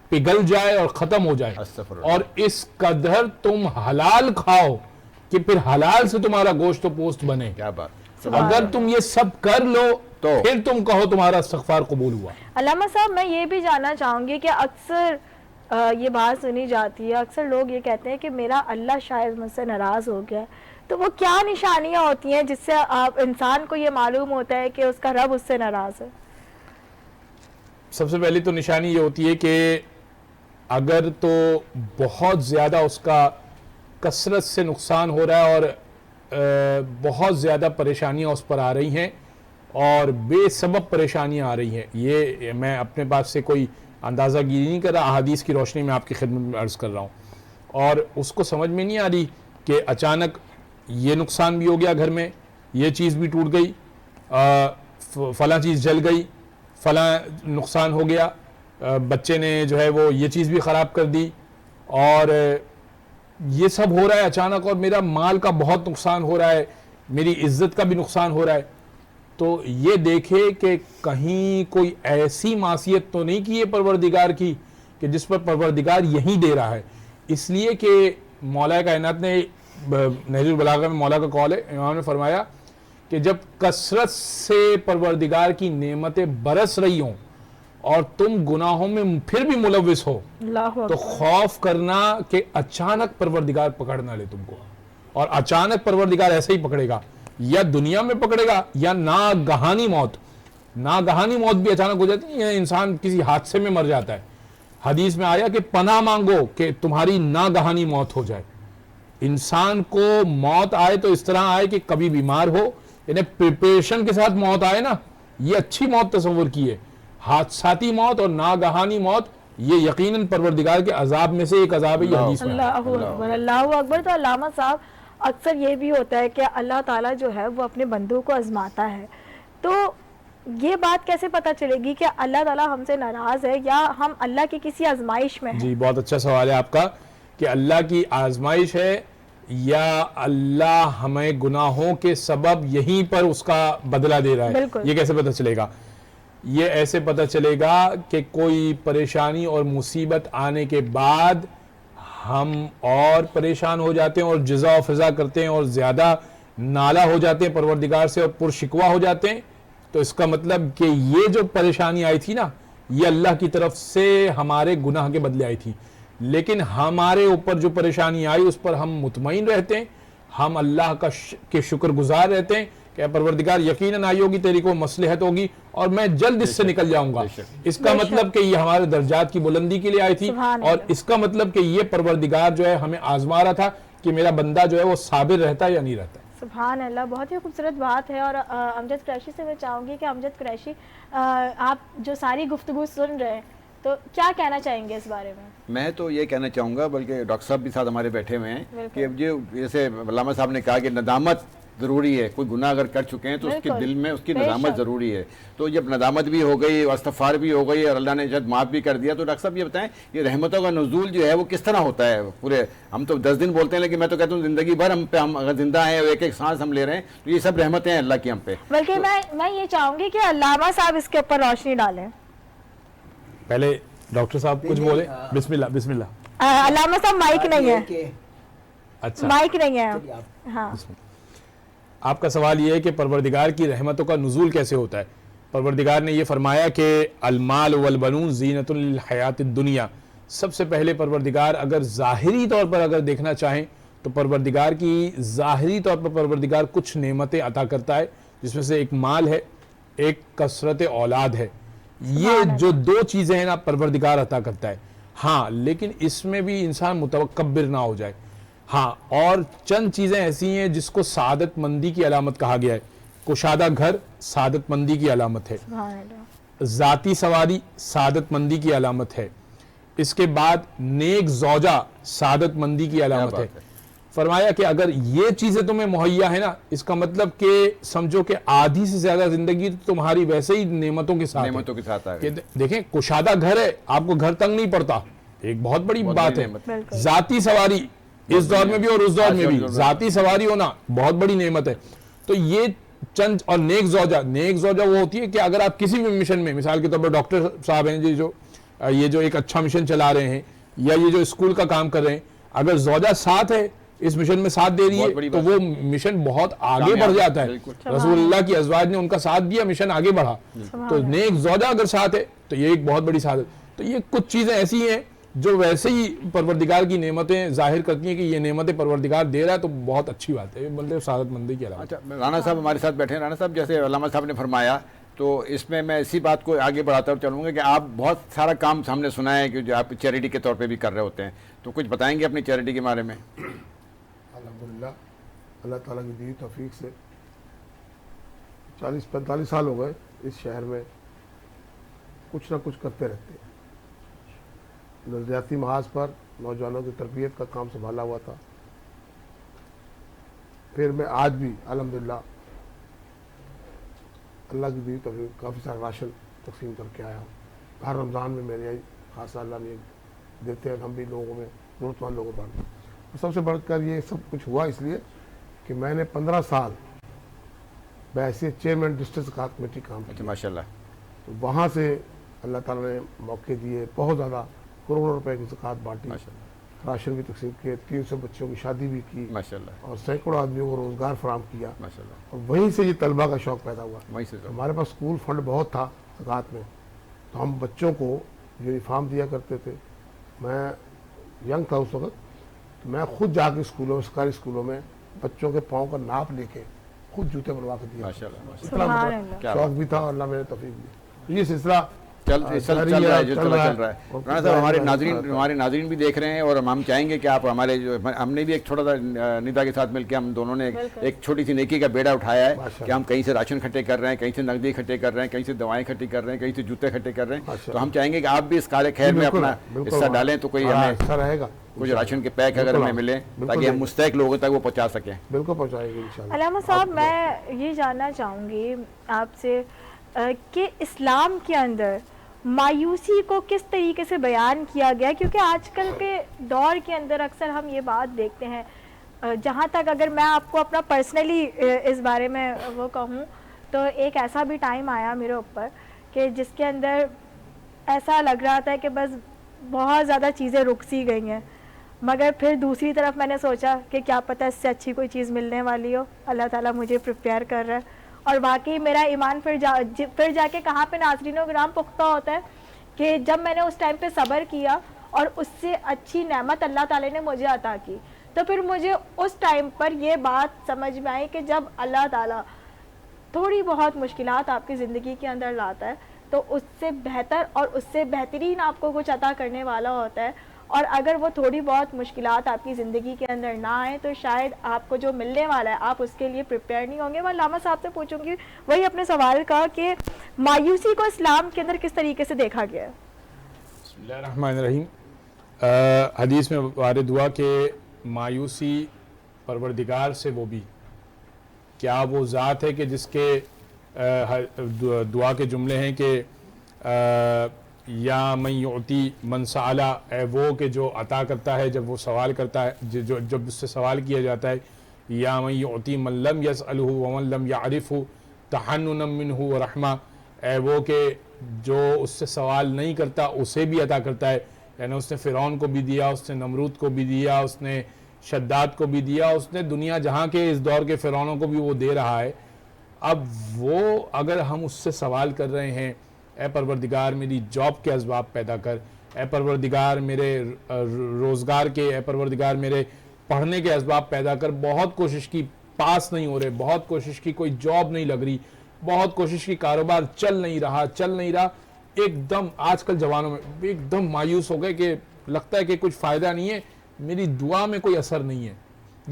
پگھل جائے اور ختم ہو جائے, اور اس قدر تم حلال کھاؤ کہ پھر حلال سے تمہارا گوشت و پوست بنے. کیا بات, اگر تم یہ سب کر لو تو پھر تم کہو تمہارا استغفار قبول ہوا. علامہ صاحب میں یہ بھی جاننا چاہوں گی کہ اکثر یہ بات سنی جاتی ہے, اکثر لوگ یہ کہتے ہیں کہ میرا اللہ شاید مجھ سے ناراض ہو گیا, تو وہ کیا نشانیاں ہوتی ہیں جس سے آپ انسان کو یہ معلوم ہوتا ہے کہ اس کا رب اس سے ناراض ہے؟ سب سے پہلی تو نشانی یہ ہوتی ہے کہ اگر تو بہت زیادہ اس کا کثرت سے نقصان ہو رہا ہے اور بہت زیادہ پریشانیاں اس پر آ رہی ہیں اور بے سبب پریشانیاں آ رہی ہیں, یہ میں اپنے بات سے کوئی اندازہ گیری نہیں کر رہا, احادیث کی روشنی میں آپ کی خدمت میں عرض کر رہا ہوں, اور اس کو سمجھ میں نہیں آ رہی کہ اچانک یہ نقصان بھی ہو گیا گھر میں, یہ چیز بھی ٹوٹ گئی, فلاں چیز جل گئی, فلاں نقصان ہو گیا, بچے نے جو ہے وہ یہ چیز بھی خراب کر دی, اور یہ سب ہو رہا ہے اچانک, اور میرا مال کا بہت نقصان ہو رہا ہے, میری عزت کا بھی نقصان ہو رہا ہے. تو یہ دیکھے کہ کہیں کوئی ایسی معصیت تو نہیں کی ہے پروردگار کی کہ جس پر پروردگار یہی دے رہا ہے. اس لیے کہ مولا کائنات نے نہج البلاغہ میں مولا کا قول ہے, امام نے فرمایا کہ جب کثرت سے پروردگار کی نعمتیں برس رہی ہوں اور تم گناہوں میں پھر بھی ملوث ہو تو خوف کرنا کہ اچانک پروردگار پکڑ نہ لے تم کو, اور اچانک پروردگار ایسے ہی پکڑے گا, یا دنیا میں پکڑے گا یا ناگہانی موت. ناگہانی موت بھی اچانک ہو جاتی ہے, انسان کسی حادثے میں مر جاتا ہے. حدیث میں آیا کہ پناہ مانگو کہ تمہاری ناگہانی موت ہو جائے. انسان کو موت آئے تو اس طرح آئے کہ کبھی بیمار ہو, یعنی پریپریشن کے ساتھ موت آئے نا, یہ اچھی موت تصور کی ہے. حادثاتی موت اور ناگہانی موت یہ یقیناً پروردگار کے عذاب میں سے ایک عذاب ہے. یہ حدیث میں اللہ اکبر, اللہ اکبر. تو علامہ صاحب اکثر یہ بھی ہوتا ہے کہ اللہ تعالیٰ جو ہے وہ اپنے بندوں کو آزماتا ہے, تو یہ بات کیسے پتہ چلے گی کہ اللہ تعالیٰ ہم سے ناراض ہے یا ہم اللہ کی کسی آزمائش میں ہیں؟ جی بہت اچھا سوال ہے آپ کا کہ اللہ کی آزمائش ہے یا اللہ ہمیں گناہوں کے سبب یہیں پر اس کا بدلہ دے رہا ہے. یہ کیسے پتہ چلے گا؟ یہ ایسے پتہ چلے گا کہ کوئی پریشانی اور مصیبت آنے کے بعد ہم اور پریشان ہو جاتے ہیں اور جزا و فضا کرتے ہیں اور زیادہ نالا ہو جاتے ہیں پروردگار سے اور پرشکوہ ہو جاتے ہیں, تو اس کا مطلب کہ یہ جو پریشانی آئی تھی نا یہ اللہ کی طرف سے ہمارے گناہ کے بدلے آئی تھی. لیکن ہمارے اوپر جو پریشانی آئی اس پر ہم مطمئن رہتے ہیں, ہم اللہ کے شکر گزار رہتے ہیں کہ پروردگار یقیناً آئی ہوگی, تیری کو مصلحت ہوگی اور میں جلد اس سے نکل جاؤں گا. اس کا مطلب کہ یہ ہمارے درجات کی بلندی کے لیے آئی تھی, اور اس کا مطلب کہ یہ پروردگار جو ہے ہمیں آزما رہا تھا کہ میرا بندہ جو ہے وہ صابر رہتا ہے یا نہیں رہتا. سبحان اللہ, بہت ہی خوبصورت بات ہے. اور امجد قریشی سے میں چاہوں گی کہ امجد قریشی آپ جو ساری گفتگو سن رہے ہیں تو کیا کہنا چاہیں گے اس بارے میں؟ میں تو یہ کہنا چاہوں گا, بلکہ ڈاکٹر صاحب بھی ساتھ ہمارے بیٹھے ہوئے ہیں, کہ جیسے علامہ صاحب نے کہا کہ ندامت ضروری ہے. کوئی گناہ اگر کر چکے ہیں تو اس کے دل میں اس کی ندامت ضروری ہے. تو جب ندامت بھی ہو گئی, استغفار بھی ہو گئی اور اللہ نے جب معاف بھی کر دیا, تو ڈاکٹر صاحب یہ بتائیں یہ رحمتوں کا نزول جو ہے وہ کس طرح ہوتا ہے پورے؟ ہم تو 10 دن بولتے ہیں, لیکن میں تو کہتا ہوں زندگی بھر ہم پہ, ہم اگر زندہ ہیں ایک ایک سانس ہم لے رہے ہیں, تو یہ سب رحمتیں ہیں اللہ کی ہم پہ. بلکہ میں یہ چاہوں گی کہ علامہ صاحب اس کے اوپر روشنی ڈالیں. پہلے ڈاکٹر صاحب کچھ بولے. بسم اللہ بسم اللہ. علامہ صاحب مائک نہیں ہے. اچھا مائک نہیں ہے. ہاں آپ کا سوال یہ ہے کہ پروردگار کی رحمتوں کا نزول کیسے ہوتا ہے. پروردگار نے یہ فرمایا کہ المال والبنون زینت للحیات الدنیا. سب سے پہلے پروردگار اگر ظاہری طور پر اگر دیکھنا چاہیں تو پروردگار کی ظاہری طور پر پروردگار کچھ نعمتیں عطا کرتا ہے, جس میں سے ایک مال ہے, ایک کثرت اولاد ہے. یہ جو دو چیزیں ہیں نا پروردگار عطا کرتا ہے. ہاں لیکن اس میں بھی انسان متکبر نہ ہو جائے. ہاں اور چند چیزیں ایسی ہیں جس کو سعادت مندی کی علامت کہا گیا ہے. کشادہ گھر سعادت مندی کی علامت ہے. ذاتی سواری سعادت مندی کی علامت ہے. اس کے بعد نیک زوجہ سعادت مندی کی علامت ہے. فرمایا کہ اگر یہ چیزیں تمہیں مہیا ہے نا, اس کا مطلب کہ سمجھو کہ آدھی سے زیادہ زندگی تمہاری ویسے ہی نعمتوں کے ساتھ ہے. دیکھیں کشادہ گھر ہے, آپ کو گھر تنگ نہیں پڑتا, ایک بہت بڑی بات ہے. ذاتی سواری اس دور میں بھی اور اس دور میں بھی ذاتی سواری ہونا بہت بڑی نعمت ہے. تو یہ چند, اور نیک زوجہ وہ ہوتی ہے کہ اگر آپ کسی بھی مشن میں, مثال کے طور پر ڈاکٹر صاحب ہیں جی جو یہ جو ایک اچھا مشن چلا رہے ہیں, یا یہ جو اسکول کا کام کر رہے ہیں, اگر زوجہ ساتھ ہے اس مشن میں ساتھ دے رہی ہے تو وہ مشن بہت آگے بڑھ جاتا ہے. رسول اللہ کی ازواج نے ان کا ساتھ دیا, مشن آگے بڑھا. تو نیک زوجہ اگر ساتھ ہے تو یہ ایک بہت بڑی سعادت. تو یہ کچھ چیزیں ایسی ہیں جو ویسے ہی پروردگار کی نعمتیں ظاہر کرتی ہیں کہ یہ نعمتیں پروردگار دے رہا ہے, تو بہت اچھی بات ہے, مطلب سعادت مندی کی علامت. اچھا رانا صاحب ہمارے ساتھ بیٹھے ہیں. رانا صاحب جیسے علامہ صاحب نے فرمایا, تو اس میں اسی بات کو آگے بڑھاتا ہوں چلوں گا کہ آپ بہت سارا کام ہم نے سنا ہے کہ جو آپ چیریٹی کے طور پہ بھی کر رہے ہوتے ہیں, تو کچھ بتائیں گے اپنی چیریٹی کے بارے میں؟ الحمدللہ اللہ تعالیٰ کی دی توفیق سے 40-45 سال ہو گئے اس شہر میں کچھ نہ کچھ کرتے رہتے ہیں. نظریاتی محاذ پر نوجوانوں کی تربیت کا کام سنبھالا ہوا تھا. پھر میں آج بھی الحمدللہ اللہ کی دی توفیق کافی سارا راشن تقسیم کر کے آیا ہوں. ہر رمضان میں میرے خاصا اللہ نے دیتے ہیں, ہم بھی لوگوں میں ضرورت مند لوگوں پر. سب سے بڑھ کر یہ سب کچھ ہوا اس لیے کہ میں نے 15 سال بحیثیت چیئرمین ڈسٹرکٹ زکوٰۃ کمیٹی کام کیا. ماشاء اللہ. تو وہاں سے اللہ تعالیٰ نے موقع دیے, بہت زیادہ کروڑوں روپے کی زکوٰۃ بانٹی, راشن بھی تقسیم کیے, 300 بچوں کی شادی بھی کی اور سینکڑوں آدمیوں کو روزگار فراہم کیا. اور وہیں سے یہ طلبہ کا شوق پیدا ہوا. ہمارے پاس اسکول فنڈ بہت تھا زکوٰۃ میں, تو ہم بچوں کو یونیفارم دیا کرتے تھے. میں ینگ تھا اس وقت, تو میں خود جا کے اسکولوں میں, سرکاری اسکولوں میں بچوں کے پاؤں کا ناپ لے کے خود جوتے بنوا کے دیا. شوق بھی تھا اور اللہ میرے توفیق بھی. یہ سلسلہ چل رہا ہے. رانا صاحب ہمارے ناظرین بھی دیکھ رہے ہیں, اور ہم چاہیں گے کہ آپ ہمارے ہم نے بھی ایک چھوٹا سا ندا کے ساتھ مل کے ہم دونوں نے ایک چھوٹی سی نیکی کا بیڑا اٹھایا ہے کہ ہم کہیں سے راشن اکٹھے کر رہے ہیں, کہیں سے نقدی اکٹھے کر رہے ہیں, کہیں سے دوائیں اکٹھی کر رہے ہیں, کہیں سے جوتے اکٹھے کر رہے ہیں. تو ہم چاہیں گے کہ آپ بھی اس کار خیر میں اپنا حصہ ڈالیں, تو کوئی ہمیں رہے گا کچھ راشن کے پیک اگر ہمیں ملے تاکہ ہم مستحق لوگوں تک وہ پہنچا سکیں. بالکل پہنچائیں گے انشاءاللہ. علامہ صاحب میں یہ جاننا چاہوں گی آپ سے کہ اسلام کے اندر مایوسی کو کس طریقے سے بیان کیا گیا, کیونکہ آج کل کے دور کے اندر اکثر ہم یہ بات دیکھتے ہیں, جہاں تک اگر میں آپ کو اپنا پرسنلی اس بارے میں وہ کہوں تو ایک ایسا بھی ٹائم آیا میرے اوپر کہ جس کے اندر ایسا لگ رہا تھا کہ بس بہت زیادہ چیزیں رک سی گئی ہیں, مگر پھر دوسری طرف میں نے سوچا کہ کیا پتہ اس سے اچھی کوئی چیز ملنے والی ہو, اللہ تعالیٰ مجھے پریپیئر کر رہا ہے. اور واقعی میرا ایمان پھر جا کے کہاں پہ ناظرین و کرام پختہ ہوتا ہے کہ جب میں نے اس ٹائم پہ صبر کیا اور اس سے اچھی نعمت اللہ تعالیٰ نے مجھے عطا کی, تو پھر مجھے اس ٹائم پر یہ بات سمجھ میں آئی کہ جب اللہ تعالیٰ تھوڑی بہت مشکلات آپ کی زندگی کے اندر لاتا ہے تو اس سے بہتر اور اس سے بہترین آپ کو کچھ عطا کرنے والا ہوتا ہے. اور اگر وہ تھوڑی بہت مشکلات آپ کی زندگی کے اندر نہ آئیں تو شاید آپ کو جو ملنے والا ہے آپ اس کے لیے پریپیئر نہیں ہوں گے. میں علامہ صاحب سے پوچھوں گی وہی اپنے سوال کا کہ مایوسی کو اسلام کے اندر کس طریقے سے دیکھا گیا ہے؟ بسم اللہ الرحمن الرحیم. حدیث میں وارد ہوا کہ مایوسی پروردگار سے وہ بھی کیا وہ ذات ہے کہ جس کے دعا کے جملے ہیں کہ یا من یعطی من سألا, اے وہ کہ جو عطا کرتا ہے جب وہ سوال کرتا ہے, جب اس سے سوال کیا جاتا ہے. یا من یعطی من لم یسألہ ومن لم یعرفہ تحننا منہ ورحمہ, اے وہ کہ جو اس سے سوال نہیں کرتا اسے بھی عطا کرتا ہے. یعنی اس نے فرعون کو بھی دیا, اس نے نمرود کو بھی دیا, اس نے شداد کو بھی دیا, اس نے دنیا جہاں کے اس دور کے فرعونوں کو بھی وہ دے رہا ہے. اب وہ اگر ہم اس سے سوال کر رہے ہیں اے پروردگار میری جاب کے اسباب پیدا کر, اے پروردگار میرے روزگار کے, اے پروردگار میرے پڑھنے کے اسباب پیدا کر, بہت کوشش کی پاس نہیں ہو رہے, بہت کوشش کی کوئی جاب نہیں لگ رہی, بہت کوشش کی کاروبار چل نہیں رہا, ایک دم آج کل جوانوں میں ایک دم مایوس ہو گئے کہ لگتا ہے کہ کچھ فائدہ نہیں ہے, میری دعا میں کوئی اثر نہیں ہے,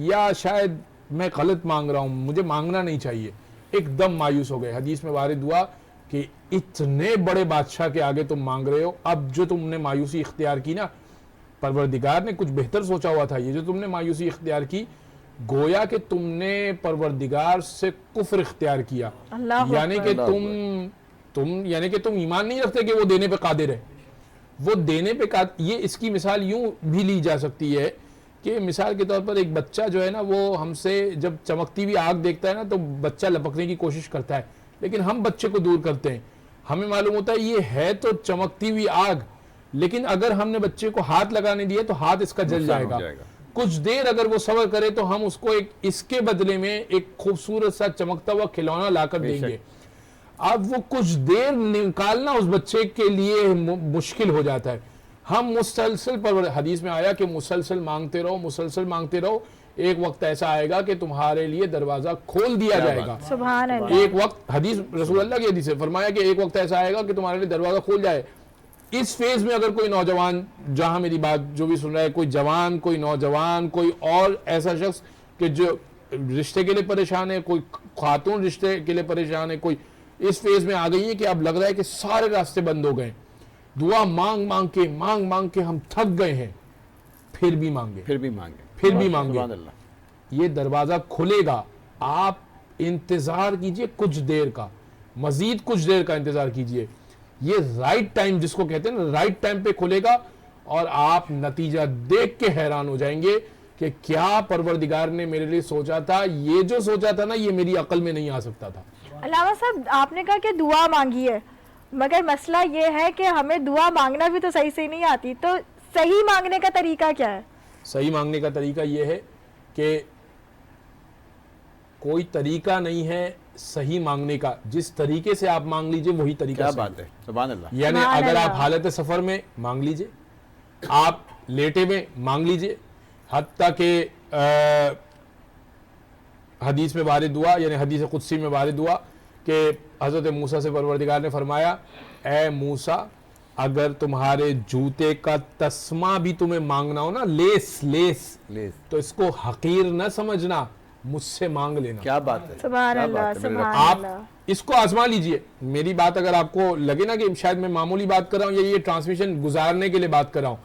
یا شاید میں غلط مانگ رہا ہوں, مجھے مانگنا نہیں چاہیے, ایک دم مایوس ہو گئے. حدیث میں وارد ہوا کہ اتنے بڑے بادشاہ کے آگے تم مانگ رہے ہو, اب جو تم نے مایوسی اختیار کی نا, پروردگار نے کچھ بہتر سوچا ہوا تھا, یہ جو تم نے مایوسی اختیار کی گویا کہ تم نے پروردگار سے کفر اختیار کیا, یعنی کہ تم ایمان نہیں رکھتے کہ وہ دینے پہ قادر ہے, وہ دینے پہ قادر. یہ اس کی مثال یوں بھی لی جا سکتی ہے کہ مثال کے طور پر ایک بچہ جو ہے نا, وہ ہم سے جب چمکتی ہوئی آگ دیکھتا ہے نا تو بچہ لپکنے کی کوشش کرتا ہے, لیکن ہم بچے کو دور کرتے ہیں. ہمیں معلوم ہوتا ہے یہ ہے تو چمکتی ہوئی آگ, لیکن اگر ہم نے بچے کو ہاتھ لگانے دیا تو ہاتھ اس کا جل جائے گا. کچھ دیر اگر وہ صبر کرے تو ہم اس کو اس کے بدلے میں ایک خوبصورت سا چمکتا ہوا کھلونا لا کر دیں گے. اب وہ کچھ دیر نکالنا اس بچے کے لیے مشکل ہو جاتا ہے. ہم مسلسل حدیث میں آیا کہ مسلسل مانگتے رہو, ایک وقت ایسا آئے گا کہ تمہارے لیے دروازہ کھول دیا جائے گا. سبحان اللہ. ایک وقت حدیث رسول اللہ کی حدیث سے فرمایا کہ ایک وقت ایسا آئے گا کہ تمہارے لیے دروازہ کھول جائے. اس فیز میں اگر کوئی نوجوان, جہاں میری بات جو بھی سن رہا ہے, کوئی جوان, کوئی نوجوان, کوئی اور ایسا شخص کہ جو رشتے کے لیے پریشان ہے, کوئی خاتون رشتے کے لیے پریشان ہے, کوئی اس فیز میں آ گئی ہے کہ اب لگ رہا ہے کہ سارے راستے بند ہو گئے, دعا مانگ مانگ کے ہم تھک گئے ہیں, پھر بھی مانگے, یہ دروازہ کھلے گا. آپ انتظار کیجئے کچھ دیر کا, مزید کچھ دیر کا انتظار کیجئے. یہ رائٹ ٹائم جس کو کہتے ہیں نا, رائٹ ٹائم پہ کھلے گا, اور آپ نتیجہ دیکھ کے حیران ہو جائیں گے کہ کیا پروردگار نے میرے لیے سوچا تھا. یہ جو سوچا تھا نا, یہ میری عقل میں نہیں آ سکتا تھا. علامہ صاحب آپ نے کہا کہ دعا مانگی ہے, مگر مسئلہ یہ ہے کہ ہمیں دعا مانگنا بھی تو صحیح سے نہیں آتی, تو صحیح مانگنے کا طریقہ کیا ہے؟ صحیح مانگنے کا طریقہ یہ ہے کہ کوئی طریقہ نہیں ہے صحیح مانگنے کا, جس طریقے سے آپ مانگ لیجئے وہی طریقہ. کیا بات ہے, سبحان اللہ. یعنی اگر آپ حالت سفر میں مانگ لیجئے, آپ لیٹے میں مانگ لیجئے, حتیٰ کہ حدیث میں وارد ہوا, یعنی حدیث قدسی میں وارد ہوا کہ حضرت موسیٰ سے پروردگار نے فرمایا, اے موسیٰ اگر تمہارے جوتے کا تسمہ بھی تمہیں مانگنا ہو نا, لیس, تو اس کو حقیر نہ سمجھنا, مجھ سے مانگ لینا. کیا بات ہے, سبحان اللہ, سبحان آپ اللہ. اس کو آزما لیجئے. میری بات اگر آپ کو لگے نا کہ شاید میں معمولی بات کر رہا ہوں, یا یہ ٹرانسمیشن گزارنے کے لیے بات کر رہا ہوں,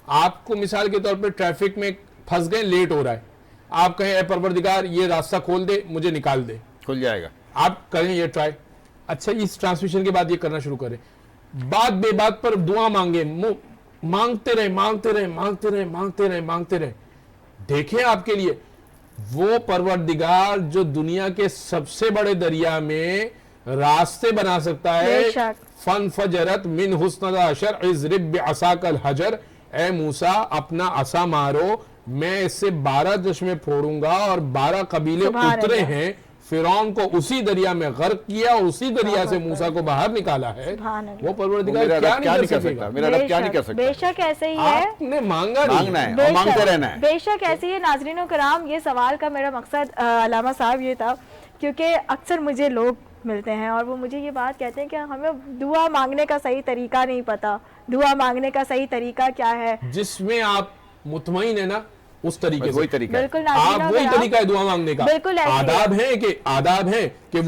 آپ کو مثال کے طور پر ٹریفک میں پھنس گئے, لیٹ ہو رہا ہے, آپ کہیں اے پروردگار یہ راستہ کھول دے, مجھے نکال دے, کھل جائے گا. آپ کریں یہ ٹرائی. اچھا, اس ٹرانسمیشن کے بعد یہ کرنا شروع کریں, بات بے بات پر دعا مانگے, مانگتے رہے. دیکھیں آپ کے لیے وہ پروردگار جو دنیا کے سب سے بڑے دریا میں راستے بنا سکتا ہے. فَانْفَجَرَتْ مِنْ حُسْنَ الْعَشَرِ اضْرِبْ بِعَصَاكَ الْحَجَرَ, اے موسیٰ اپنا عصا مارو, میں اس سے 12 چشمے پھوڑوں گا, اور 12 قبیلے اترے ہیں, فرعون کو اسی دریا میں غرق کیا, اور اسی دریا سے موسیٰ کو باہر نکالا ہے. وہ پروردگار کیا نہیں کر سکتا, میرا رب کیا نہیں کر سکتا. بے شک ایسے ہی ہے, آپ نے مانگنا ہے اور مانگتے رہنا ہے. بے شک ایسے ہی. ناظرین و کرام, یہ سوال کا میرا مقصد علامہ صاحب یہ تھا, کیونکہ اکثر مجھے لوگ ملتے ہیں اور وہ مجھے یہ بات کہتے ہیں کہ ہمیں دعا مانگنے کا صحیح طریقہ نہیں پتا, دعا مانگنے کا صحیح طریقہ کیا ہے. جس میں آپ مطمئن ہیں نا اس طریقے سے, وہی طریقہ آپ وہی طریقہ ہے دعا مانگنے کا. آداب ہیں کہ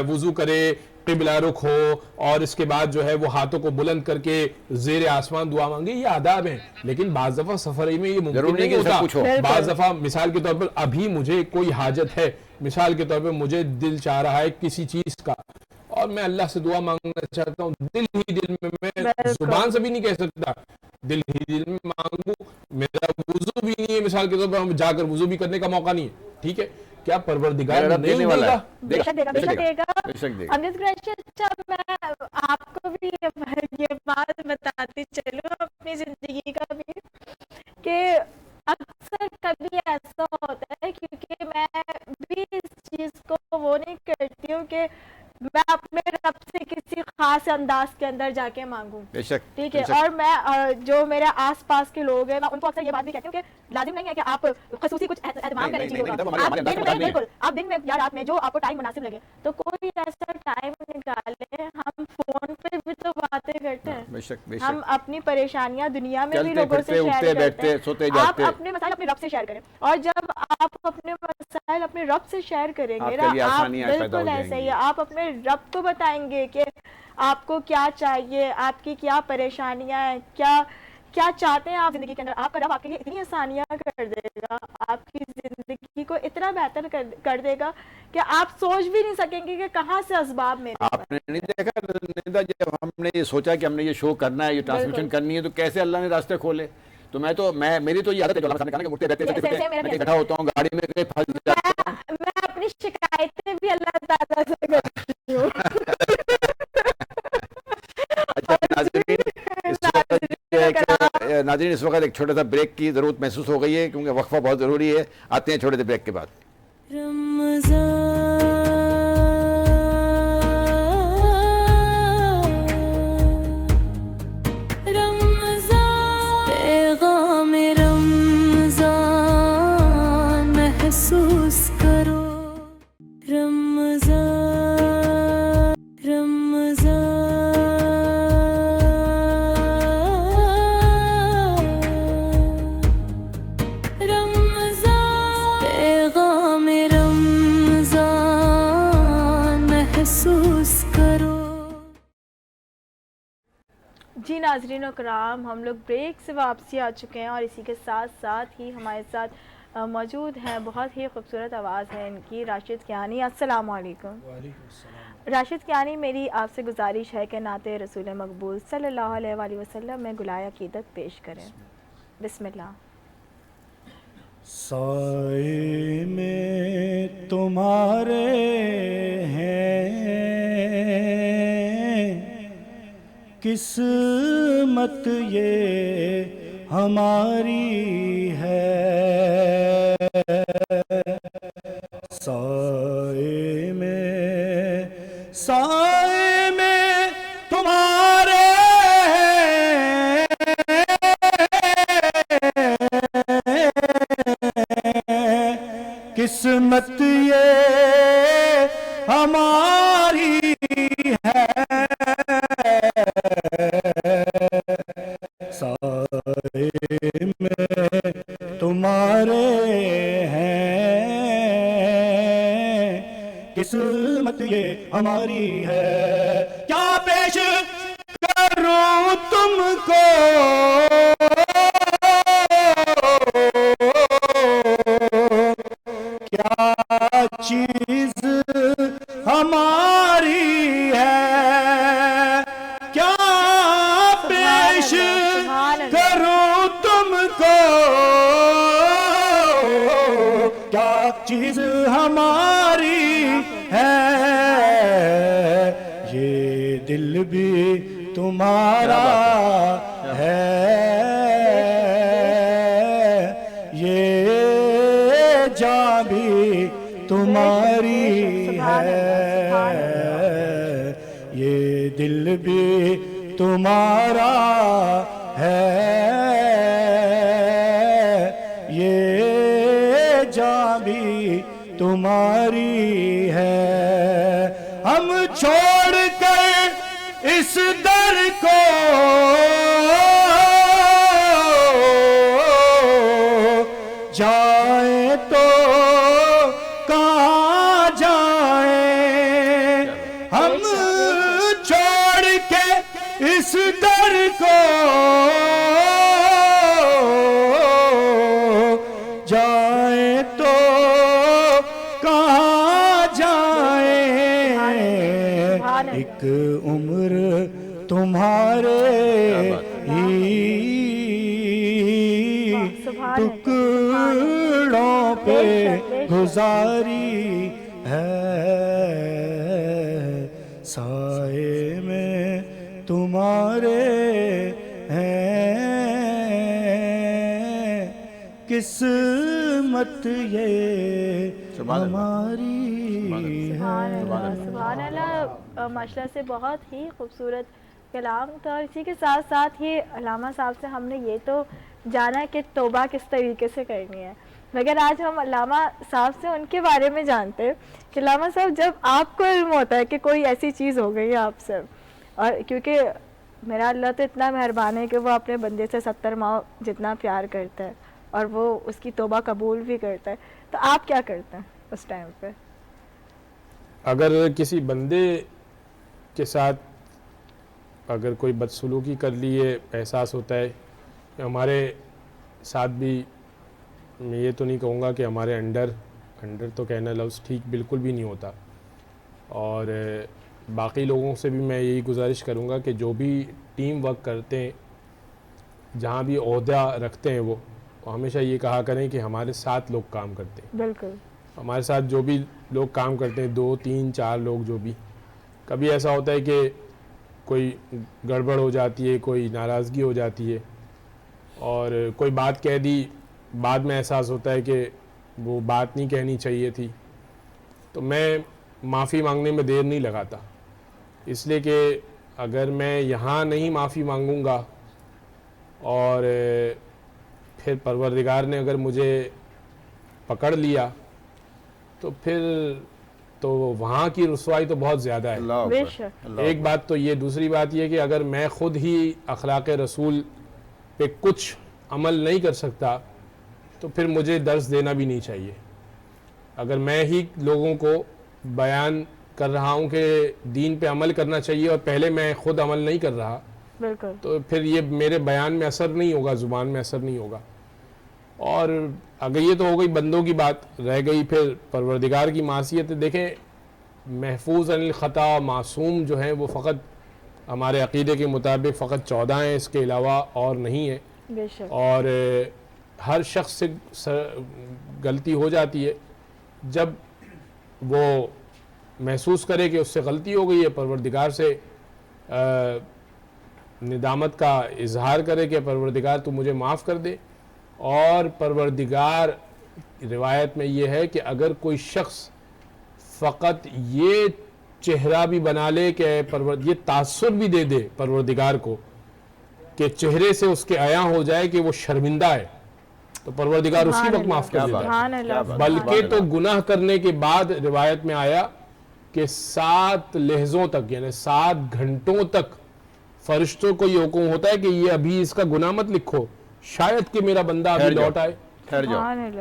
وضو کرے, قبلہ رخ ہو, اور اس کے بعد جو ہے وہ ہاتھوں کو بلند کر کے زیر آسمان دعا مانگے, یہ آداب ہیں. لیکن بعض دفعہ سفر میں یہ ممکن نہیں ہوتا. بعض دفعہ مثال کے طور پر ابھی مجھے کوئی حاجت ہے, مثال کے طور پر مجھے دل چاہ رہا ہے کسی چیز کا, اور میں اللہ سے دعا مانگنا چاہتا ہوں, دل ہی دل میں زبان سے بھی نہیں کہہ سکتا, دل ہی دل میں مانگوں, میرا وضو بھی نہیں ہے, مثال کے طور پر جا کر وضو بھی کرنے کا موقع نہیں ہے, ٹھیک ہے, کیا پروردگار نہیں دے گا؟ بے شک دے گا. امجد قریشی, اچھا میں آپ کو بھی یہ بات بتاتی چلوں اپنی زندگی کا بھی, کہ اکثر کبھی ایسا ہوتا ہے, کیونکہ میں بھی اس چیز کو وہ نہیں کرتی ہوں کہ میں اپنے رب سے کسی خاص انداز کے اندر جا کے مانگوں. بے شک. ٹھیک ہے. اور میں جو میرے آس پاس کے لوگ ہیں میں ان کو اکثر یہ بات بھی کہتی ہوں کہ لازم نہیں ہے کہ آپ خصوصی کچھ اہتمام کریں چیزوں کا. بالکل آپ دن میں یا رات میں جو آپ کو ٹائم مناسب لگے تو کوئی ایسا ٹائم نکالیں. ہم فون پہ بھی تو باتیں کرتے ہیں, ہم اپنی پریشانیاں دنیا میں بھی لوگوں سے شیئر کرتے ہیں. آپ اپنے مسائل اپنے رب سے شیئر کریں, اور جب آپ اپنے مسائل اپنے رب سے شیئر کریں گے نا, آپ بالکل ایسا ہی ہے, آپ اپنے رب کو بتائیں گے کہ آپ کو کیا چاہیے, آپ کی کیا پریشانیاں ہیں, کیا چاہتے ہیں آپ زندگی کے اندر. آپ کا رب آپ کے لیے اتنی آسانیاں کر دے گا, آپ کی زندگی کو اتنا بہتر کر دے گا کہ آپ سوچ بھی نہیں سکیں گے کہ کہاں سے اسباب میرے پاس. آپ نے نہیں دیکھا جب ہم نے یہ سوچا کہ ہم نے یہ شو کرنا ہے, یہ ٹرانسمیشن کرنی ہے, تو کیسے اللہ نے راستے کھولے. تو میری تو یہ عادت ہے جو اللہ سامنے کہ مڑتے رہتے میں اکٹھا ہوتا ہوں گاڑی میں پھنس جاتا ہوں. میں اپنی شکایتیں بھی اللہ تعالیٰ سے کرتی ہوں. ناظرین اس وقت ایک چھوٹا سا بریک کی ضرورت محسوس ہو گئی ہے کیونکہ وقفہ بہت ضروری ہے. آتے ہیں چھوٹے سے بریک کے بعد. پیغام رمضان محسوس کرو. پیغام رمضان محسوس کرو. جی ناظرین و کرام, ہم لوگ بریک سے واپسی آ چکے ہیں اور اسی کے ساتھ ساتھ ہی ہمارے ساتھ موجود ہیں, بہت ہی خوبصورت آواز ہے ان کی, راشد کیانی. السلام علیکم. راشد کیانی, میری آپ سے گزارش ہے کہ نعت رسول مقبول صلی اللہ علیہ وآلہ وسلم میں گلائے عقیدت پیش کریں. بسم اللہ. سائے میں تمہارے ہیں قسمت یہ ہماری ہے. سائے میں تمہارے قسمت یہ ہماری ہے. سائے میں تمہارے ہیں قسمت یہ ہماری ہے. کیا پیش کروں تم کو کیا چیز ہماری ہے. کیا پیش کروں تم کو کیا چیز ہماری ہے. یہ دل بھی تمہارا ہے, یہ جاں بھی تمہاری ہے, یہ دل بھی تمہارا ہے, یہ جاں بھی تمہاری ہے. ہم چھوڑ کر اس در کو جائیں تو کہاں جائیں. ہم چھوڑ کے اس در کو جائیں تو کہاں جائیں. ایک عمر تمہارے ہی ٹکڑوں پہ گزاری ہے. سائے میں تمہارے ہیں قسمت یہ ہماری ہے. سبحان اللہ. ماشاء اللہ سے بہت ہی خوبصورت کلام تھا. اور اسی کے ساتھ ساتھ یہ علامہ صاحب سے ہم نے یہ تو جانا کہ توبہ کس طریقے سے کرنی ہے, مگر آج ہم علامہ صاحب سے ان کے بارے میں جانتے ہیں کہ علامہ صاحب جب آپ کو علم ہوتا ہے کہ کوئی ایسی چیز ہو گئی ہے آپ سے, اور کیونکہ میرا اللہ تو اتنا مہربان ہے کہ وہ اپنے بندے سے 70 ماہ جتنا پیار کرتا ہے اور وہ اس کی توبہ قبول بھی کرتا ہے, تو آپ کیا کرتے ہیں اس ٹائم پہ؟ اگر کسی بندے کے ساتھ اگر کوئی بدسلوکی کر لی ہے, احساس ہوتا ہے کہ ہمارے ساتھ بھی, میں یہ تو نہیں کہوں گا کہ ہمارے انڈر تو کہنا لفظ ٹھیک بالکل بھی نہیں ہوتا, اور باقی لوگوں سے بھی میں یہی گزارش کروں گا کہ جو بھی ٹیم ورک کرتے ہیں, جہاں بھی عہدہ رکھتے ہیں, وہ ہمیشہ یہ کہا کریں کہ ہمارے ساتھ لوگ کام کرتے ہیں. بالکل ہمارے ساتھ جو بھی لوگ کام کرتے ہیں, 2 3 4 لوگ جو بھی, کبھی ایسا ہوتا ہے کہ کوئی گڑبڑ ہو جاتی ہے, کوئی ناراضگی ہو جاتی ہے, اور کوئی بات کہہ دی, بعد میں احساس ہوتا ہے کہ وہ بات نہیں کہنی چاہیے تھی, تو میں معافی مانگنے میں دیر نہیں لگاتا, اس لیے کہ اگر میں یہاں نہیں معافی مانگوں گا اور پھر پروردگار نے اگر مجھے پکڑ لیا تو پھر تو وہاں کی رسوائی تو بہت زیادہ ہے. بے شک. ایک بات تو یہ, دوسری بات یہ کہ اگر میں خود ہی اخلاق رسول پہ کچھ عمل نہیں کر سکتا تو پھر مجھے درس دینا بھی نہیں چاہیے. اگر میں ہی لوگوں کو بیان کر رہا ہوں کہ دین پہ عمل کرنا چاہیے اور پہلے میں خود عمل نہیں کر رہا, بالکل, تو پھر یہ میرے بیان میں اثر نہیں ہوگا, زبان میں اثر نہیں ہوگا. اور اگر یہ تو ہو گئی بندوں کی بات, رہ گئی پھر پروردگار کی معصیت. دیکھیں, محفوظ عن الخطا معصوم جو ہیں وہ فقط ہمارے عقیدے کے مطابق فقط 14 ہیں, اس کے علاوہ اور نہیں ہے. بے شک. اور ہر شخص سے غلطی ہو جاتی ہے, جب وہ محسوس کرے کہ اس سے غلطی ہو گئی ہے, پروردگار سے ندامت کا اظہار کرے کہ پروردگار تو مجھے معاف کر دے. اور پروردگار, روایت میں یہ ہے کہ اگر کوئی شخص فقط یہ چہرہ بھی بنا لے کہ یہ تاثر بھی دے دے پروردگار کو کہ چہرے سے اس کے عیاں ہو جائے کہ وہ شرمندہ ہے, تو پروردگار اسی وقت معاف کر دیتا ہے. بلکہ تو گناہ کرنے کے بعد روایت میں آیا کہ 7 لحظوں تک, یعنی 7 گھنٹوں تک فرشتوں کو یہ حکم ہوتا ہے کہ یہ ابھی اس کا گناہ مت لکھو, شاید کہ میرا بندہ ابھی لوٹ آئے,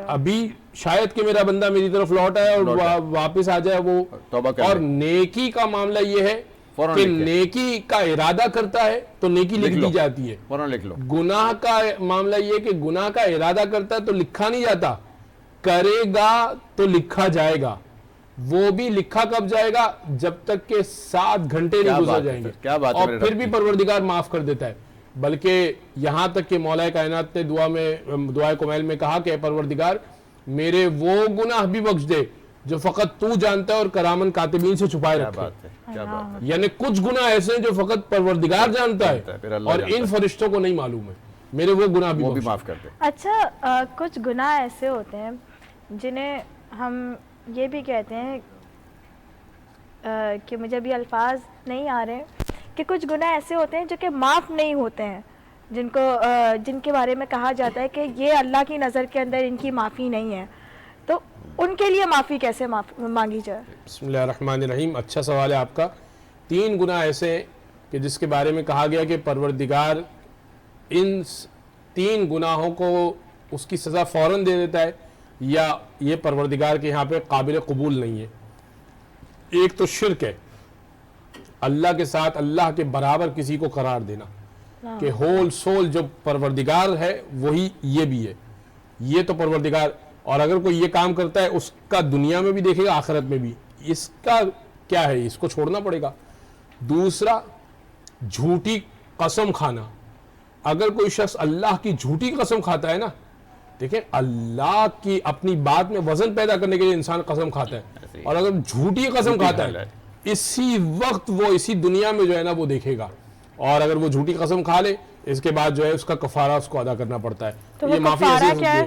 ابھی شاید کہ میرا بندہ میری طرف لوٹ آئے اور واپس آ جائے وہ. اور نیکی کا معاملہ یہ ہے کہ نیکی کا ارادہ کرتا ہے تو نیکی لکھ دی جاتی ہے. گناہ کا معاملہ یہ کہ گناہ کا ارادہ کرتا ہے تو لکھا نہیں جاتا, کرے گا تو لکھا جائے گا. وہ بھی لکھا کب جائے گا؟ جب تک کہ 7 گھنٹے نہیں گزر جائیں گے, اور پھر بھی پروردگار معاف کر دیتا ہے. بلکہ یہاں تک کہ مولا کائنات نے دعائے کمیل میں کہا کہ پروردگار میرے وہ گناہ بھی بخش دے جو فقط تو جانتا ہے اور کرامن کاتبین سے چھپائے رکھے. یعنی کچھ گناہ ایسے ہیں جو فقط پروردگار جانتا ہے اور ان فرشتوں کو نہیں معلوم ہے, میرے وہ گناہ بھی معاف کر دے. اچھا, کچھ گناہ ایسے ہوتے ہیں جنہیں ہم یہ بھی کہتے ہیں کہ مجھے بھی الفاظ نہیں آ رہے, کہ کچھ گناہ ایسے ہوتے ہیں جو کہ معاف نہیں ہوتے ہیں, جن کے بارے میں کہا جاتا ہے کہ یہ اللہ کی نظر کے اندر ان کی معافی نہیں ہے, تو ان کے لیے معافی کیسے مانگی جائے؟ بسم اللہ الرحمن الرحیم. اچھا سوال ہے آپ کا. 3 گناہ ایسے ہیں کہ جس کے بارے میں کہا گیا کہ پروردگار ان 3 گناہوں کو اس کی سزا فوراً دے دیتا ہے, یا یہ پروردگار کے یہاں پہ قابل قبول نہیں ہے. ایک تو شرک ہے, اللہ کے ساتھ اللہ کے برابر کسی کو قرار دینا, کہ ہول سول جو پروردگار ہے وہی یہ بھی ہے, یہ تو پروردگار. اور اگر کوئی یہ کام کرتا ہے اس کا دنیا میں بھی دیکھے گا, آخرت میں بھی, اس کا کیا ہے, اس کو چھوڑنا پڑے گا. دوسرا, جھوٹی قسم کھانا. اگر کوئی شخص اللہ کی جھوٹی قسم کھاتا ہے نا, دیکھیں اللہ کی اپنی بات میں وزن پیدا کرنے کے لیے انسان قسم کھاتا ہے, اور اگر جھوٹی قسم کھاتا ہے اسی وقت وہ اسی دنیا میں جو ہے نا وہ دیکھے گا, اور اگر وہ جھوٹی قسم کھا لے اس کے بعد جو ہے اس کا کفارہ اس کو ادا کرنا پڑتا ہے. تو یہ معافی کیا ہے؟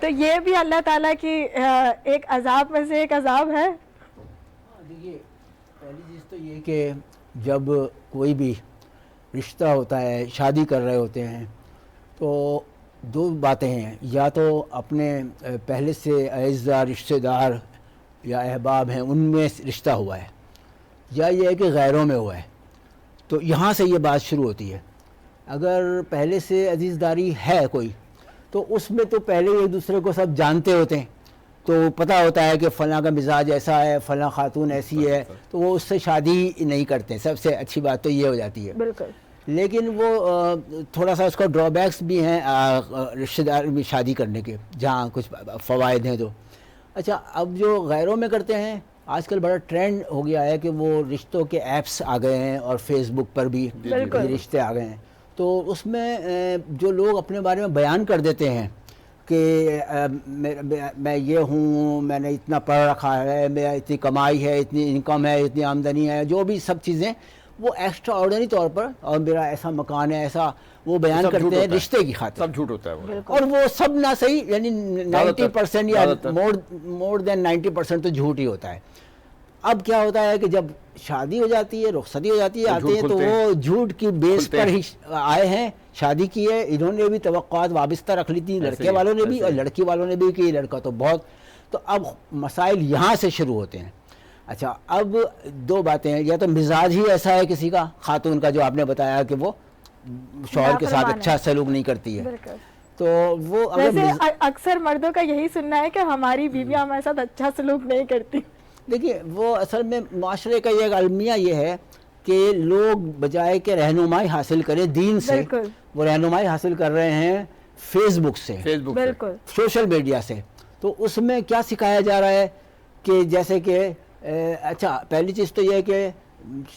تو یہ بھی اللہ تعالیٰ کی ایک عذاب میں سے ایک عذاب ہے. دیکھیے پہلی چیز تو یہ کہ جب کوئی بھی رشتہ ہوتا ہے, شادی کر رہے ہوتے ہیں, تو دو باتیں ہیں, یا تو اپنے پہلے سے اعزا رشتہ دار یا احباب ہیں ان میں رشتہ ہوا ہے, یا یہ ہے کہ غیروں میں ہوا ہے. تو یہاں سے یہ بات شروع ہوتی ہے. اگر پہلے سے عزیزداری ہے کوئی تو اس میں تو پہلے ایک دوسرے کو سب جانتے ہوتے ہیں, تو پتہ ہوتا ہے کہ فلاں کا مزاج ایسا ہے, فلاں خاتون ایسی ہے, تو وہ اس سے شادی نہیں کرتے. سب سے اچھی بات تو یہ ہو جاتی ہے. بالکل. لیکن وہ تھوڑا سا اس کا ڈرا بیکس بھی ہیں رشتہ دار میں شادی کرنے کے, جہاں کچھ فوائد ہیں. تو اچھا, اب جو غیروں میں کرتے ہیں, آج کل بڑا ٹرینڈ ہو گیا ہے کہ وہ رشتوں کے ایپس آ گئے ہیں, اور فیس بک پر بھی رشتے آ گئے ہیں. تو اس میں جو لوگ اپنے بارے میں بیان کر دیتے ہیں کہ میں یہ ہوں, میں نے اتنا پڑھ رکھا ہے, میرا اتنی کمائی ہے, اتنی انکم ہے, اتنی آمدنی ہے, جو بھی سب چیزیں وہ ایکسٹرا آرڈنری طور پر, اور میرا ایسا مکان ہے, ایسا وہ بیان کرتے ہیں رشتے کی خاطر. سب جھوٹ ہوتا ہے, اور وہ سب نہ صحیح, یعنی 90% یا مور دین 90% تو جھوٹ ہی ہوتا ہے. اب کیا ہوتا ہے کہ جب شادی ہو جاتی ہے, رخصتی ہو جاتی ہے, آتے ہیں تو وہ جھوٹ کی بیس پر ہی آئے ہیں, شادی کی ہے. انہوں نے بھی توقعات وابستہ رکھ لی تھی, لڑکے والوں نے بھی اور لڑکی والوں نے بھی, کہ لڑکا تو بہت. تو اب مسائل یہاں سے شروع ہوتے ہیں. اچھا, اب دو باتیں ہیں, یا تو مزاج ہی ایسا ہے کسی کا, خاتون کا, جو آپ نے بتایا کہ وہ شوہر کے ساتھ اچھا سلوک نہیں کرتی ہے, تو وہ اکثر مردوں کا یہی سننا ہے کہ ہماری بیویاں ہمارے ساتھ اچھا سلوک نہیں کرتی. دیکھیے, وہ اصل میں معاشرے کا یہ المیہ یہ ہے کہ لوگ بجائے کہ رہنمائی حاصل کریں دین سے, وہ رہنمائی حاصل کر رہے ہیں فیس بک سے, سوشل میڈیا سے. تو اس میں کیا سکھایا جا رہا ہے کہ جیسے کہ اچھا, پہلی چیز تو یہ ہے کہ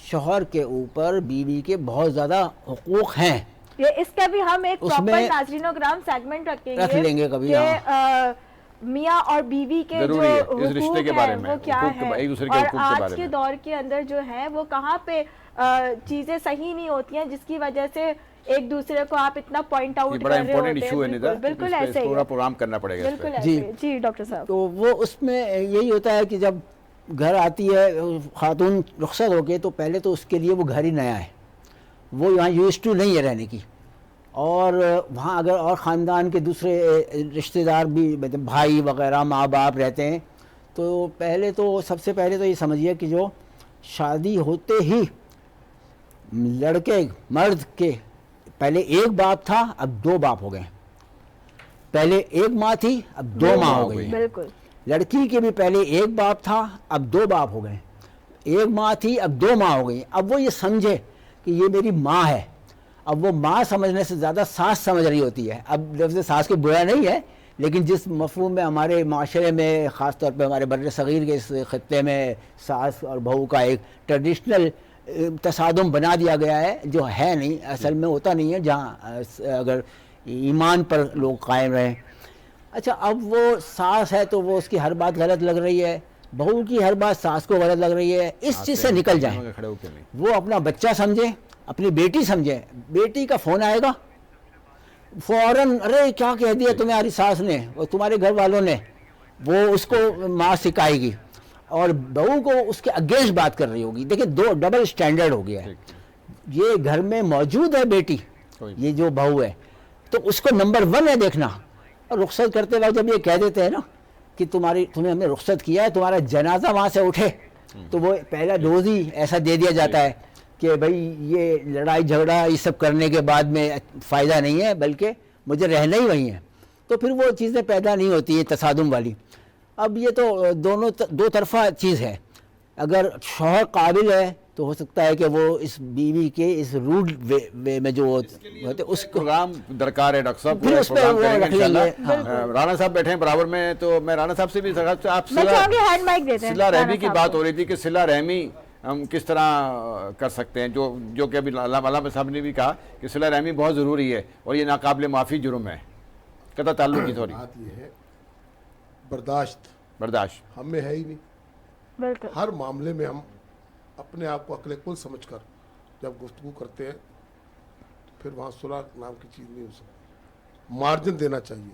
شوہر کے اوپر بیوی کے بہت زیادہ حقوق ہیں. یہ اس کا بھی ہم ایک پراپر ناظرین و کرام سیگمنٹ رکھ لیں گے کبھی, میاں اور بیوی کے جو حقوق ہیں وہ کیا ہے, اور آج کے دور کے اندر جو ہے وہ کہاں پہ چیزیں صحیح نہیں ہوتی ہیں, جس کی وجہ سے ایک دوسرے کو آپ اتنا پوائنٹ آؤٹ کر رہے ہوتے ہیں. بالکل ایسے ہی پورا پروگرام کرنا پڑے گا. بالکل ایسے. جی ڈاکٹر صاحب. تو وہ اس میں یہی ہوتا ہے کہ جب گھر آتی ہے خاتون رخصت ہو کے, تو پہلے تو اس کے لیے وہ گھر ہی نیا ہے, وہ یہاں یوز ٹو نہیں ہے رہنے کی. اور وہاں اگر اور خاندان کے دوسرے رشتہ دار بھی, بھائی وغیرہ, ماں باپ رہتے ہیں, تو پہلے تو سب سے پہلے تو یہ سمجھیے کہ جو شادی ہوتے ہی لڑکے مرد کے پہلے ایک باپ تھا, اب دو باپ ہو گئے. پہلے ایک ماں تھی, اب دو ماں ہو گئی. بالکل. لڑکی کے بھی پہلے ایک باپ تھا, اب دو باپ ہو گئے. ایک ماں تھی, اب دو ماں ہو گئی. اب وہ یہ سمجھے کہ یہ میری ماں ہے. اب وہ ماں سمجھنے سے زیادہ ساس سمجھ رہی ہوتی ہے. اب لفظ ساس کے برا نہیں ہے, لیکن جس مفہوم میں ہمارے معاشرے میں, خاص طور پہ ہمارے بر صغیر کے اس خطے میں ساس اور بہو کا ایک ٹریڈیشنل تصادم بنا دیا گیا ہے, جو ہے نہیں, اصل میں ہوتا نہیں ہے, جہاں اگر ایمان پر لوگ قائم رہیں. اچھا, اب وہ ساس ہے تو وہ اس کی ہر بات غلط لگ رہی ہے, بہو کی ہر بات ساس کو غلط لگ رہی ہے. اس چیز سے نکل جائیں, وہ اپنا بچہ سمجھیں, اپنی بیٹی سمجھیں. بیٹی کا فون آئے گا, فوراً ارے کیا کہہ دیا تمہاری ساس نے اور تمہارے گھر والوں نے, وہ اس کو ماں سکھائے گی, اور بہو کو اس کے اگینسٹ بات کر رہی ہوگی. دیکھیں, دو ڈبل سٹینڈرڈ ہو گیا ہے. یہ گھر میں موجود ہے بیٹی, یہ جو بہو ہے, تو اس کو نمبر 1 ہے دیکھنا. اور رخصت کرتے وقت جب یہ کہہ دیتے ہیں نا کہ تمہیں ہم نے رخصت کیا ہے, تمہارا جنازہ وہاں سے اٹھے, تو وہ پہلا ڈوز ہی ایسا دے دیا جاتا ہے کہ بھائی یہ لڑائی جھگڑا یہ سب کرنے کے بعد میں فائدہ نہیں ہے, بلکہ مجھے رہنا ہی وہیں ہے. تو پھر وہ چیزیں پیدا نہیں ہوتی ہیں تصادم والی. اب یہ تو دو طرفہ چیز ہے. اگر شوہر قابل ہے تو ہو سکتا ہے کہ وہ اس بیوی کے اس روڈ وے میں جو ہوتے اس پروگرام درکار ہے. ڈاکٹر صاحب پھر اس پہ وہ رکھ لیں گے. رانا صاحب بیٹھے ہیں برابر میں, تو میں رانا صاحب سے بھی آپ صلہ رحمی کی بات ہو رہی تھی کہ صلہ رحمی ہم کس طرح کر سکتے ہیں, جو کہ ابھی علامہ صاحب نے بھی کہا کہ صلہ رحمی بہت ضروری ہے اور یہ ناقابل معافی جرم ہے. قطع تعلق کی تھوڑی بات یہ ہے, برداشت ہم میں ہے ہی نہیں. ہر معاملے میں ہم اپنے آپ کو عقل کل سمجھ کر جب گفتگو کرتے ہیں تو پھر وہاں صلح نام کی چیز نہیں ہو سکتی. مارجن دینا چاہیے.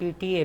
PTA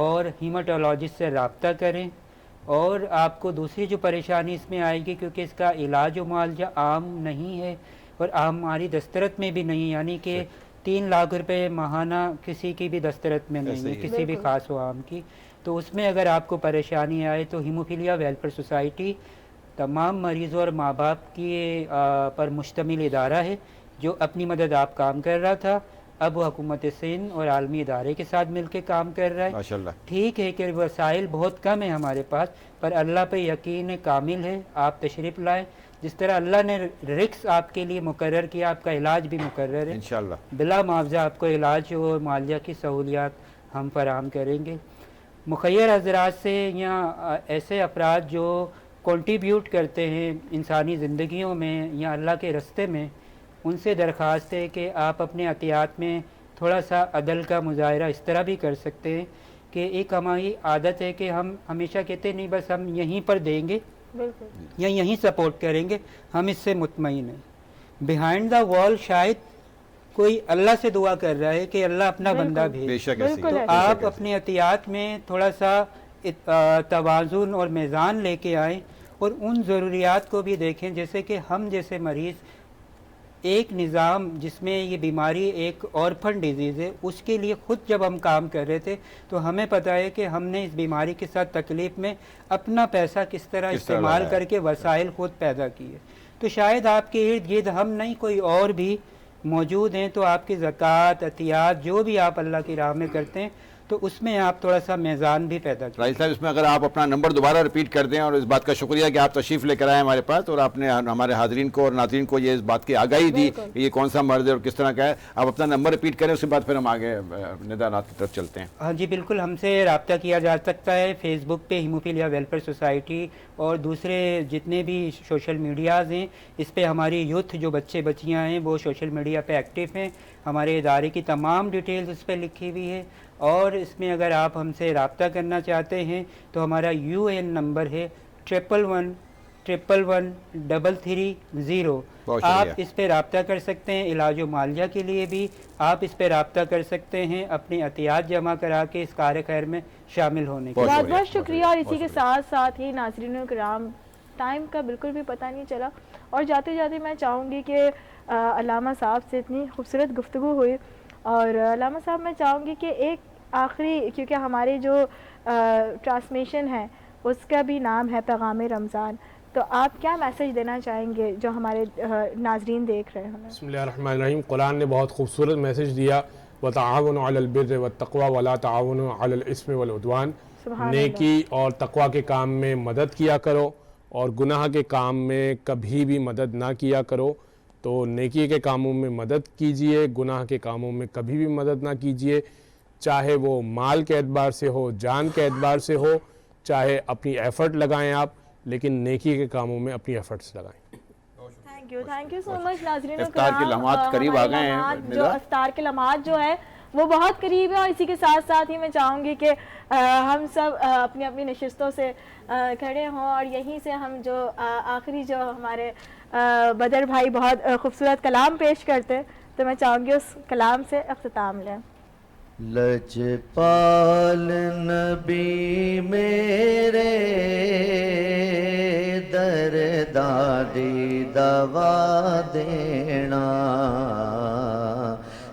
اور ہیماٹولوجسٹ سے رابطہ کریں. اور آپ کو دوسری جو پریشانی اس میں آئے گی، کیونکہ اس کا علاج و معالجہ عام نہیں ہے اور ہماری دسترت میں بھی نہیں، یعنی کہ 3 لاکھ روپے ماہانہ کسی کی بھی دسترت میں نہیں ہے، کسی بھی خاص و عام کی. تو اس میں اگر آپ کو پریشانی آئے تو ہیموفیلیا ویلفیئر سوسائٹی تمام مریضوں اور ماں باپ کی پر مشتمل ادارہ ہے جو اپنی مدد آپ کام کر رہا تھا، اب وہ حکومت سندھ اور عالمی ادارے کے ساتھ مل کے کام کر رہا ہے. ماشاءاللہ. ٹھیک ہے کہ وسائل بہت کم ہیں ہمارے پاس، پر اللہ پہ یقین کامل ہے. آپ تشریف لائیں. جس طرح اللہ نے رکس آپ کے لیے مقرر کیا، آپ کا علاج بھی مقرر ہے انشاءاللہ. بلا معاوضہ آپ کو علاج و معالجہ کی سہولیات ہم فراہم کریں گے. مخیر حضرات سے یا ایسے افراد جو کنٹریبیوٹ کرتے ہیں انسانی زندگیوں میں یا اللہ کے رستے میں، ان سے درخواست ہے کہ آپ اپنے عطیات میں تھوڑا سا عدل کا مظاہرہ اس طرح بھی کر سکتے ہیں کہ ایک ہماری عادت ہے کہ ہم ہمیشہ کہتے نہیں بس ہم یہیں پر دیں گے یا یہیں سپورٹ کریں گے، ہم اس سے مطمئن ہیں. بیہائنڈ دا وال شاید کوئی اللہ سے دعا کر رہا ہے کہ اللہ اپنا بندہ بھیج. تو آپ اپنے عطیات میں تھوڑا سا توازن اور میزان لے کے آئیں اور ان ضروریات کو بھی دیکھیں. جیسے کہ ہم جیسے مریض ایک نظام جس میں یہ بیماری ایک اورفن ڈیزیز ہے، اس کے لیے خود جب ہم کام کر رہے تھے تو ہمیں پتہ ہے کہ ہم نے اس بیماری کے ساتھ تکلیف میں اپنا پیسہ کس طرح استعمال کر کے وسائل خود پیدا کیے. تو شاید آپ کے ارد گرد ہم نہیں کوئی اور بھی موجود ہیں، تو آپ کی زکوٰۃ عطیات جو بھی آپ اللہ کی راہ میں کرتے ہیں تو اس میں آپ تھوڑا سا میزان بھی پیدا کریں. راجد صاحب اس میں اگر آپ اپنا نمبر دوبارہ ریپیٹ کر دیں، اور اس بات کا شکریہ کہ آپ تشریف لے کر آئے ہمارے پاس اور آپ نے ہمارے حاضرین کو اور ناظرین کو یہ اس بات کی آگاہی دی کہ یہ کون سا مرض ہے اور کس طرح کا ہے. آپ اپنا نمبر ریپیٹ کریں، اس کے بعد پھر ہم آگے ندانات کی طرف چلتے ہیں. ہاں جی بالکل، ہم سے رابطہ کیا جا سکتا ہے فیس بک پہ ہیموفیلیا ویلفیئر سوسائٹی، اور دوسرے جتنے بھی سوشل میڈیاز ہیں اس پہ ہماری یوتھ جو بچے بچیاں ہیں وہ سوشل میڈیا پہ ایکٹیو ہیں. ہمارے ادارے کی تمام ڈیٹیلز اس پہ لکھی ہوئی ہے. اور اس میں اگر آپ ہم سے رابطہ کرنا چاہتے ہیں تو ہمارا UN نمبر ہے 11113330. آپ اس پہ رابطہ کر سکتے ہیں. علاج و معالجہ کے لیے بھی آپ اس پہ رابطہ کر سکتے ہیں، اپنے عطیات جمع کرا کے اس کار خیر میں شامل ہونے کے. بہت بہت شکریہ. اور اسی کے ساتھ ساتھ ہی ناظرین کرام، ٹائم کا بالکل بھی پتہ نہیں چلا، اور جاتے جاتے میں چاہوں گی کہ علامہ صاحب سے اتنی خوبصورت گفتگو ہوئی، اور علامہ صاحب میں چاہوں گی کہ ایک آخری، کیونکہ ہماری جو ٹرانسمیشن ہے اس کا بھی نام ہے پیغام رمضان، تو آپ کیا میسیج دینا چاہیں گے جو ہمارے ناظرین دیکھ رہے ہیں؟ بسم اللہ الرحمن الرحیم. قرآن نے بہت خوبصورت میسیج دیا، وَتَعَاوَنُوا عَلَى الْبِرِّ وَالتَّقْوَى وَلَا تَعَاوَنُوا عَلَى الْإِثْمِ وَالْعُدْوَانِ. نیکی اور تقوی کے کام میں مدد کیا کرو اور گناہ کے کام میں کبھی بھی مدد نہ کیا کرو. تو نیکی کے کاموں میں مدد کیجئے، گناہ کے کاموں میں کبھی بھی مدد نہ کیجئے، چاہے وہ مال کے اعتبار سے ہو، جان کے اعتبار سے ہو، چاہے اپنی ایفرٹ لگائیں آپ، لیکن نیکی کے کاموں میں اپنی ایفرٹس لگائیں. تھینک یو سو مچ. ناظرین افطار کے لمحات قریب آ گئے ہیں، جو افطار کے لمحات جو ہے وہ بہت قریب ہے، اور اسی کے ساتھ ساتھ ہی میں چاہوں گی کہ ہم سب اپنی اپنی نشستوں سے کھڑے ہوں، اور یہیں سے ہم جو آخری جو ہمارے بدر بھائی بہت خوبصورت کلام پیش کرتے، تو میں چاہوں گی اس کلام سے اختتام لیں. لجپال نبی میرے دردادی دوا دینا،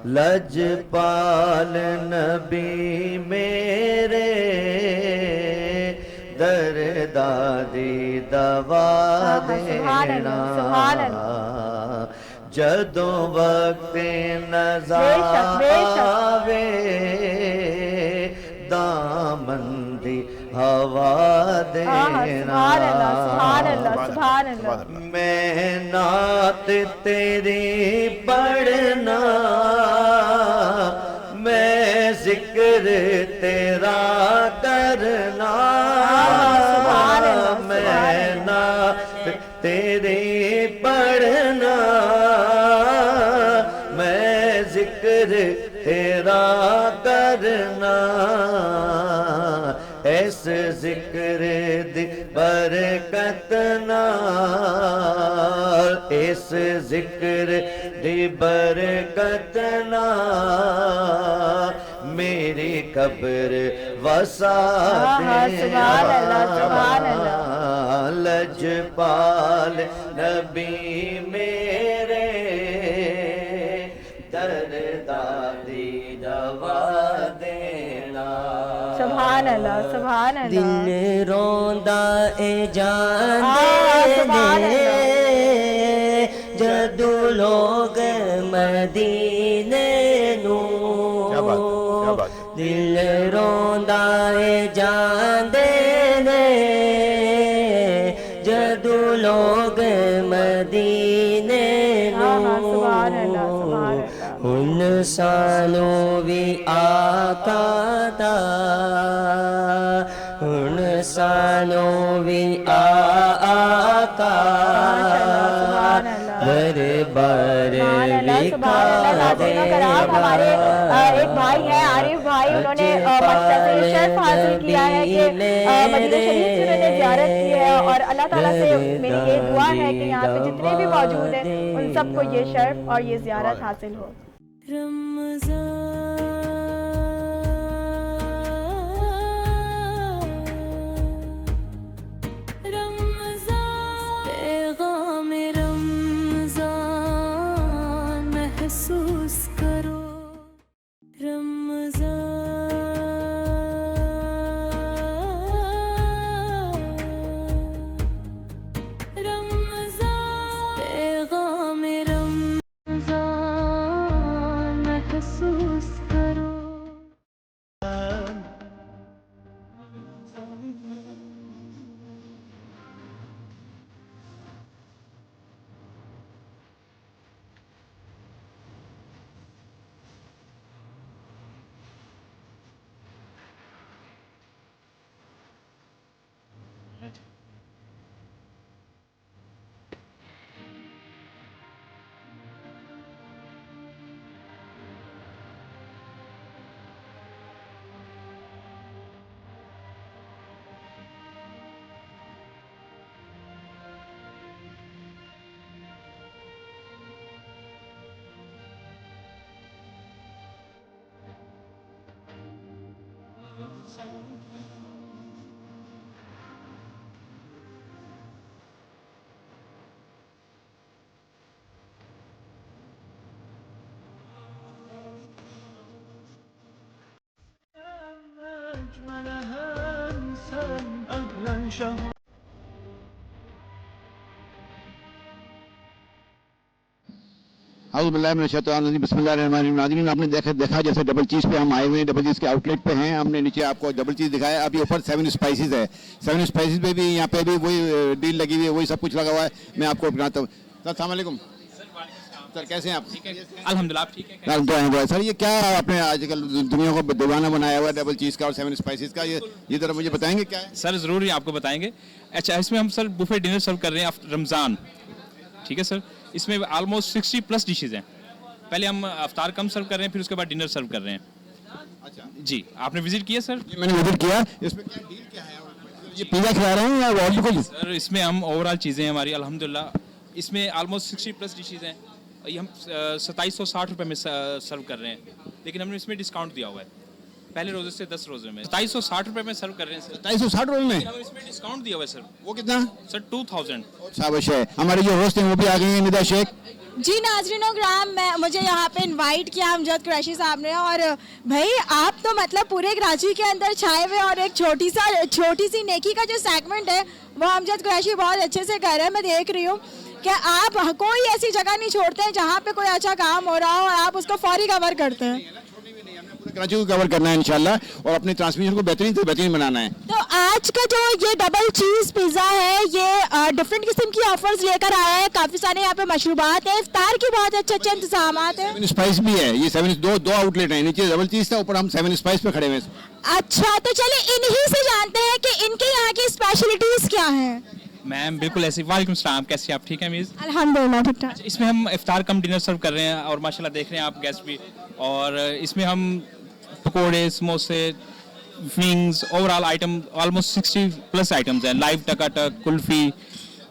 لجپال نبی میرے دردادی دوا دینا، جدوں وقت نظر آوے دامن دی ہوا دینا، میں نعت تیری پڑھنا، میں ذکر تیرا کرنا، میں نعت تیری پڑھنا، میں ذکر تیرا کرنا، اس ذکر دی برکت نال، اس ذکر دی برکت نال میری قبر وسا دینا لجپال نبی میرے دردادی دوا دینا سبحان اللہ سبحان اللہ دل روندا اے جان دے جدو لوگ مدینے نو دل روندا اے جان دے جدو لوگ مدینے نو ان سالوں بھی آقا دا ان سالوں بھی آقا دربار ہمارے ایک بھائی ہیں عارف بھائی, انہوں نے مکہ سے شرف حاصل کیا ہے کہ مدینہ شریف کی انہوں نے زیارت کی ہے, اور اللہ تعالیٰ سے میری یہ دعا ہے کہ یہاں پہ جتنے بھی موجود ہیں ان سب کو یہ شرف اور یہ زیارت حاصل ہو. پیغام رمضان محسوس کرو رمضان پیغام رمضان محسوس کرو. اعوذ باللہ من الشیطان الرجیم بسم اللہ الرحمن الرحیم. ناظرین آپ نے دیکھا جیسے ڈبل چیز پہ ہم آئے ہوئے ہیں, ڈبل چیز کے آؤٹ لیٹ پہ ہیں. ہم نے نیچے آپ کو ڈبل چیز دکھایا, ابھی اوپر 7 اسپائسیز ہے. 7 اسپائسیز پہ بھی یہاں پہ بھی وہی ڈیل لگی ہوئی ہے, وہی سب کچھ لگا ہوا ہے. میں آپ کو بتاتا ہوں. سر السلام علیکم. سر کیسے ہیں آپ؟ الحمدللہ آپ ٹھیک ہیں. سر یہ کیا آپ نے آج کل دنیا کو دیوانہ بنایا ہوا ہے ڈبل چیز کا اور 7 اسپائسیز کا, یہ ذرا مجھے بتائیں گے کیا ہے؟ سر ضرور آپ کو بتائیں گے. اچھا اس میں ہم سر بوفے ڈنر سرو کر رہے ہیں رمضان, ٹھیک ہے سر. اس میں آلموسٹ 60+ ڈشز ہیں. پہلے ہم افطار کم سرو کر رہے ہیں, پھر اس کے بعد ڈنر سرو کر رہے ہیں. اچھا جی آپ نے وزٹ کیا سر؟ میں نے وزٹ کیا. اس میں کیا ڈیل کیا ہے؟ یہ پیزا کھلا رہے ہیں یا اور بھی کچھ؟ سر اس میں ہم اوور آل چیزیں ہماری الحمدللہ, اس میں آلموسٹ 60+ ڈشز ہیں. یہ ہم 2760 روپے میں سرو کر رہے ہیں, لیکن ہم نے اس میں ڈسکاؤنٹ دیا ہوا ہے پہلے روزے سے 10 روزے میں. 2760 روپے میں سرو کر رہے ہیں سر. 2760 روپے میں ہم اس میں ڈسکاؤنٹ دیا ہوا ہے سر. وہ کتنا سر 2000. شاباش ہے. ہمارے جو ہوسٹ ہیں وہ بھی آ گئی ہیں, ندا شیخ. جی ناظرین کرام, مجھے یہاں پہ انوائٹ کیا امجد قریشی صاحب نے, اور بھائی آپ تو مطلب پورے کراچی کے اندر چھائے ہوئے, اور ایک چھوٹی سی نیکی کا جو سیگمنٹ ہے وہ امجد قریشی بہت اچھے سے کر رہے ہیں. میں دیکھ رہی ہوں کہ آپ کوئی ایسی جگہ نہیں چھوڑتے ہیں جہاں پہ کوئی اچھا کام ہو رہا ہو اور آپ اس کو فوری کور کرتے ہیں. کراچی کو کور کرنا ہے انشاءاللہ, اور اپنے ٹرانسمیشن کو بہترین سے بہترین بنانا ہے. تو آج کا جو یہ ڈبل چیز پیزا ہے یہ ڈفرینٹ قسم کی آفرز لے کر آیا ہے. کافی سارے یہاں پہ مشروبات ہیں, افطار کے بہت اچھے اچھے انتظامات ہیں. 7 اسپائس بھی ہے. یہ 7 دو آؤٹ لیٹ ہیں, نیچے ڈبل چیز تھا, اوپر ہم 7 اسپائس پہ کھڑے ہوئے ہیں. اچھا تو چلے انہی سے جانتے ہیں کہ ان کے یہاں کی اسپیشلٹیز کیا ہیں. میم بالکل ایسی. وعلیکم السلام, کیسے آپ ٹھیک ہیں میز؟ الحمدللہ ٹھیک ٹھاک. اس میں ہم افطار کم ڈنر سرو کر رہے ہیں, اور ماشاءاللہ دیکھ رہے ہیں آپ گیسٹ بھی, اور اس میں ہم پکوڑے, سموسے, wings, over all item almost 60+ items ہیں. لائیو ٹکا ٹک, کلفی,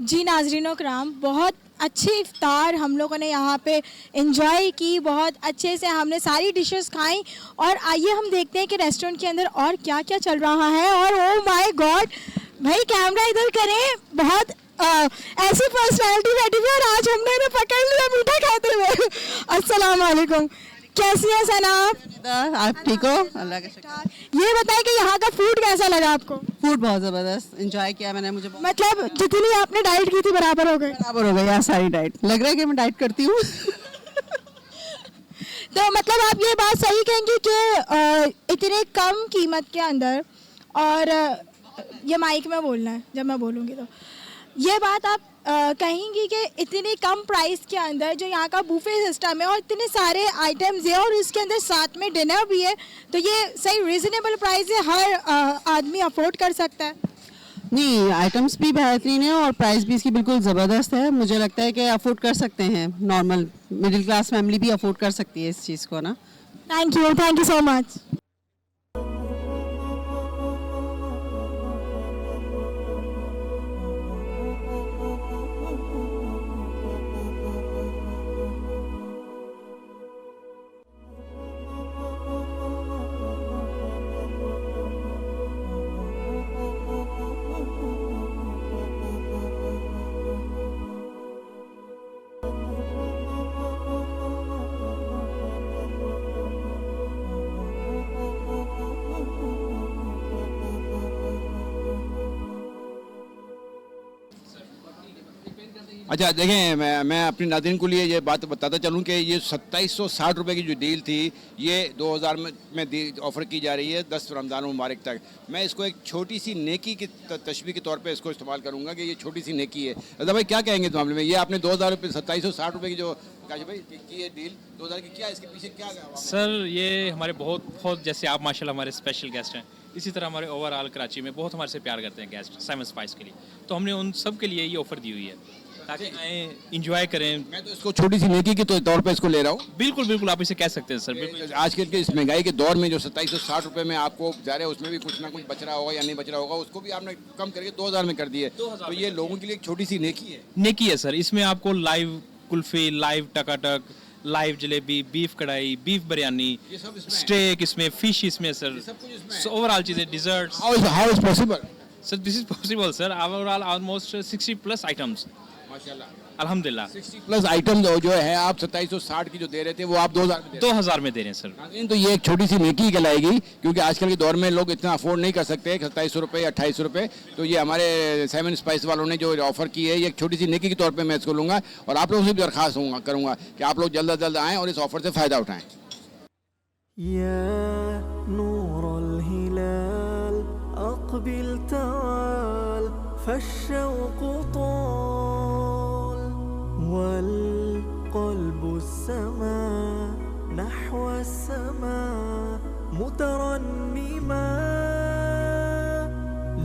جی ناظرین و کرام، بہت اچھی افطار ہم لوگوں نے یہاں پہ انجوائے کی، بہت اچھے سے ہم نے ساری ڈشز کھائیں. اور آئیے ہم دیکھتے ہیں کہ ریسٹورنٹ کے اندر اور کیا کیا چل رہا ہے. اور او مائی گاڈ بھائی کیمرہ ادھر کریں، بہت ایسی پرسنالٹی بیٹھی ہوئی اور آج ہم نے انہیں پکڑ لیا میٹھا کھاتے ہوئے. السلام علیکم، کیسی ہیں سنا آپ؟ ٹھیک ہو؟ اللہ کا شکر. یہ بتائیں کہ یہاں کا فوڈ کیسا لگا آپ کو؟ فوڈ بہت زبردست انجوائے کیا میں نے. مجھے مطلب جتنی آپ نے ڈائٹ کی تھی برابر ہو گئی؟ برابر ہو گئی یار ساری ڈائٹ. لگ رہا ہے کہ میں ڈائٹ کرتی ہوں. تو مطلب آپ یہ بات صحیح کہیں گی کہ اتنے کم قیمت کے اندر، اور یہ مائک میں بولنا ہے جب میں بولوں گی تو یہ بات آپ کہیں گی کہ اتنی کم پرائس کے اندر جو یہاں کا بوفے سسٹم ہے اور اتنے سارے آئٹمز ہیں اور اس کے اندر ساتھ میں ڈنر بھی ہے، تو یہ صحیح ریزنیبل پرائس ہے، ہر آدمی افورڈ کر سکتا ہے؟ نہیں، آئٹمس بھی بہترین ہیں اور پرائس بھی اس کی بالکل زبردست ہے. مجھے لگتا ہے کہ افورڈ کر سکتے ہیں، نارمل مڈل کلاس فیملی بھی افورڈ کر سکتی ہے اس چیز کو نا. تھینک یو سو مچ. اچھا دیکھیں، میں اپنی ناظرین کو لیے یہ بات بتاتا چلوں کہ یہ 2760 روپے کی جو ڈیل تھی یہ 2000 میں آفر کی جا رہی ہے 10 رمضان مبارک تک. میں اس کو ایک چھوٹی سی نیکی کی تشبیہ کے طور پہ اس کو استعمال کروں گا کہ یہ چھوٹی سی نیکی ہے. رضا بھائی کیا کہیں گے اس معاملے میں؟ یہ آپ نے 2000 روپے 2760 روپے کی جو کاشف بھائی کی ہے ڈیل 2000 کی، کیا اس کے پیچھے کیا سر؟ یہ ہمارے بہت جیسے آپ ماشاءاللہ ہمارے اسپیشل گیسٹ ہیں، اسی طرح ہمارے اوور آل کراچی میں بہت ہمارے سے پیار کرتے ہیں گیسٹ سیون اسپائس کے لیے، تو ہم نے ان سب کے لیے یہ آفر دی ہوئی ہے تاکہ آئیں انجوائے کریں. میں تو اس کو چھوٹی سی نیکی کے طور پہ اس کو لے رہا ہوں. بالکل آپ اسے کہہ سکتے ہیں سر. بالکل آج کل کے اس مہنگائی کے دور میں جو 2760 روپے میں آپ کو ظاہر ہے اس میں بھی کچھ نہ کچھ بچ رہا ہوگا یا نہیں بچ رہا ہوگا، اس کو بھی آپ نے کم کر کے 2000 میں کر دی ہے. تو یہ لوگوں کے لیے ایک چھوٹی سی نیکی ہے سر. اس میں آپ کو live kulfi, live takatak, live jalebi, beef karahi, beef biryani, steak اس میں، فش اس میں سر، اوور آل چیزیں، desserts. How is possible sir? This is possible sir. Over all almost 60+ items ماشاءاللہ. الحمدللہ 60+ آئٹم جو ہے آپ 2760 کی جو دے رہے تھے وہ آپ 2000 میں دے رہے ہیں سر. تو یہ ایک چھوٹی سی نیکی کہلائے گی کیونکہ آج کل کے دور میں لوگ اتنا افورڈ نہیں کر سکتے 2700 روپے 2800 روپے. تو یہ ہمارے سیون اسپائس والوں نے جو آفر کی ہے یہ ایک چھوٹی سی نیکی کے طور پہ میں اس کو لوں گا اور آپ لوگوں سے بھی درخواست کروں گا کہ آپ لوگ جلد از جلد آئیں اور اس آفر سے فائدہ اٹھائیں. یا نور الہلال اقبل تعال فالشوق طال والقلب السماء نحو السماء مترنما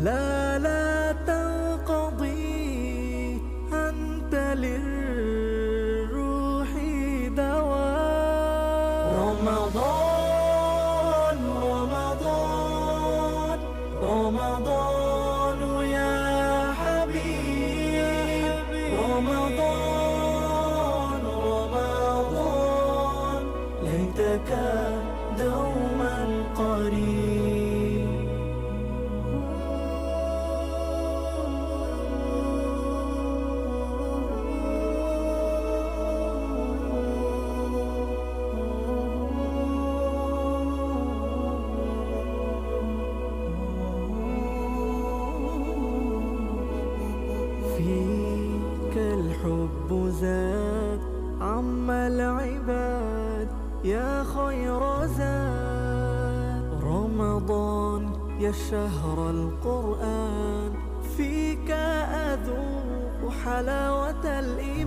لا تنقضي أنت للروح دواء. رمضان رمضان رمضان يا حبيب رمضان رمضان ليتك دوما قريب. فيك الحب زاد عم العباد يا خير زاد. رمضان يا شهر القرآن فيك أذوق حلاوة الإيمان.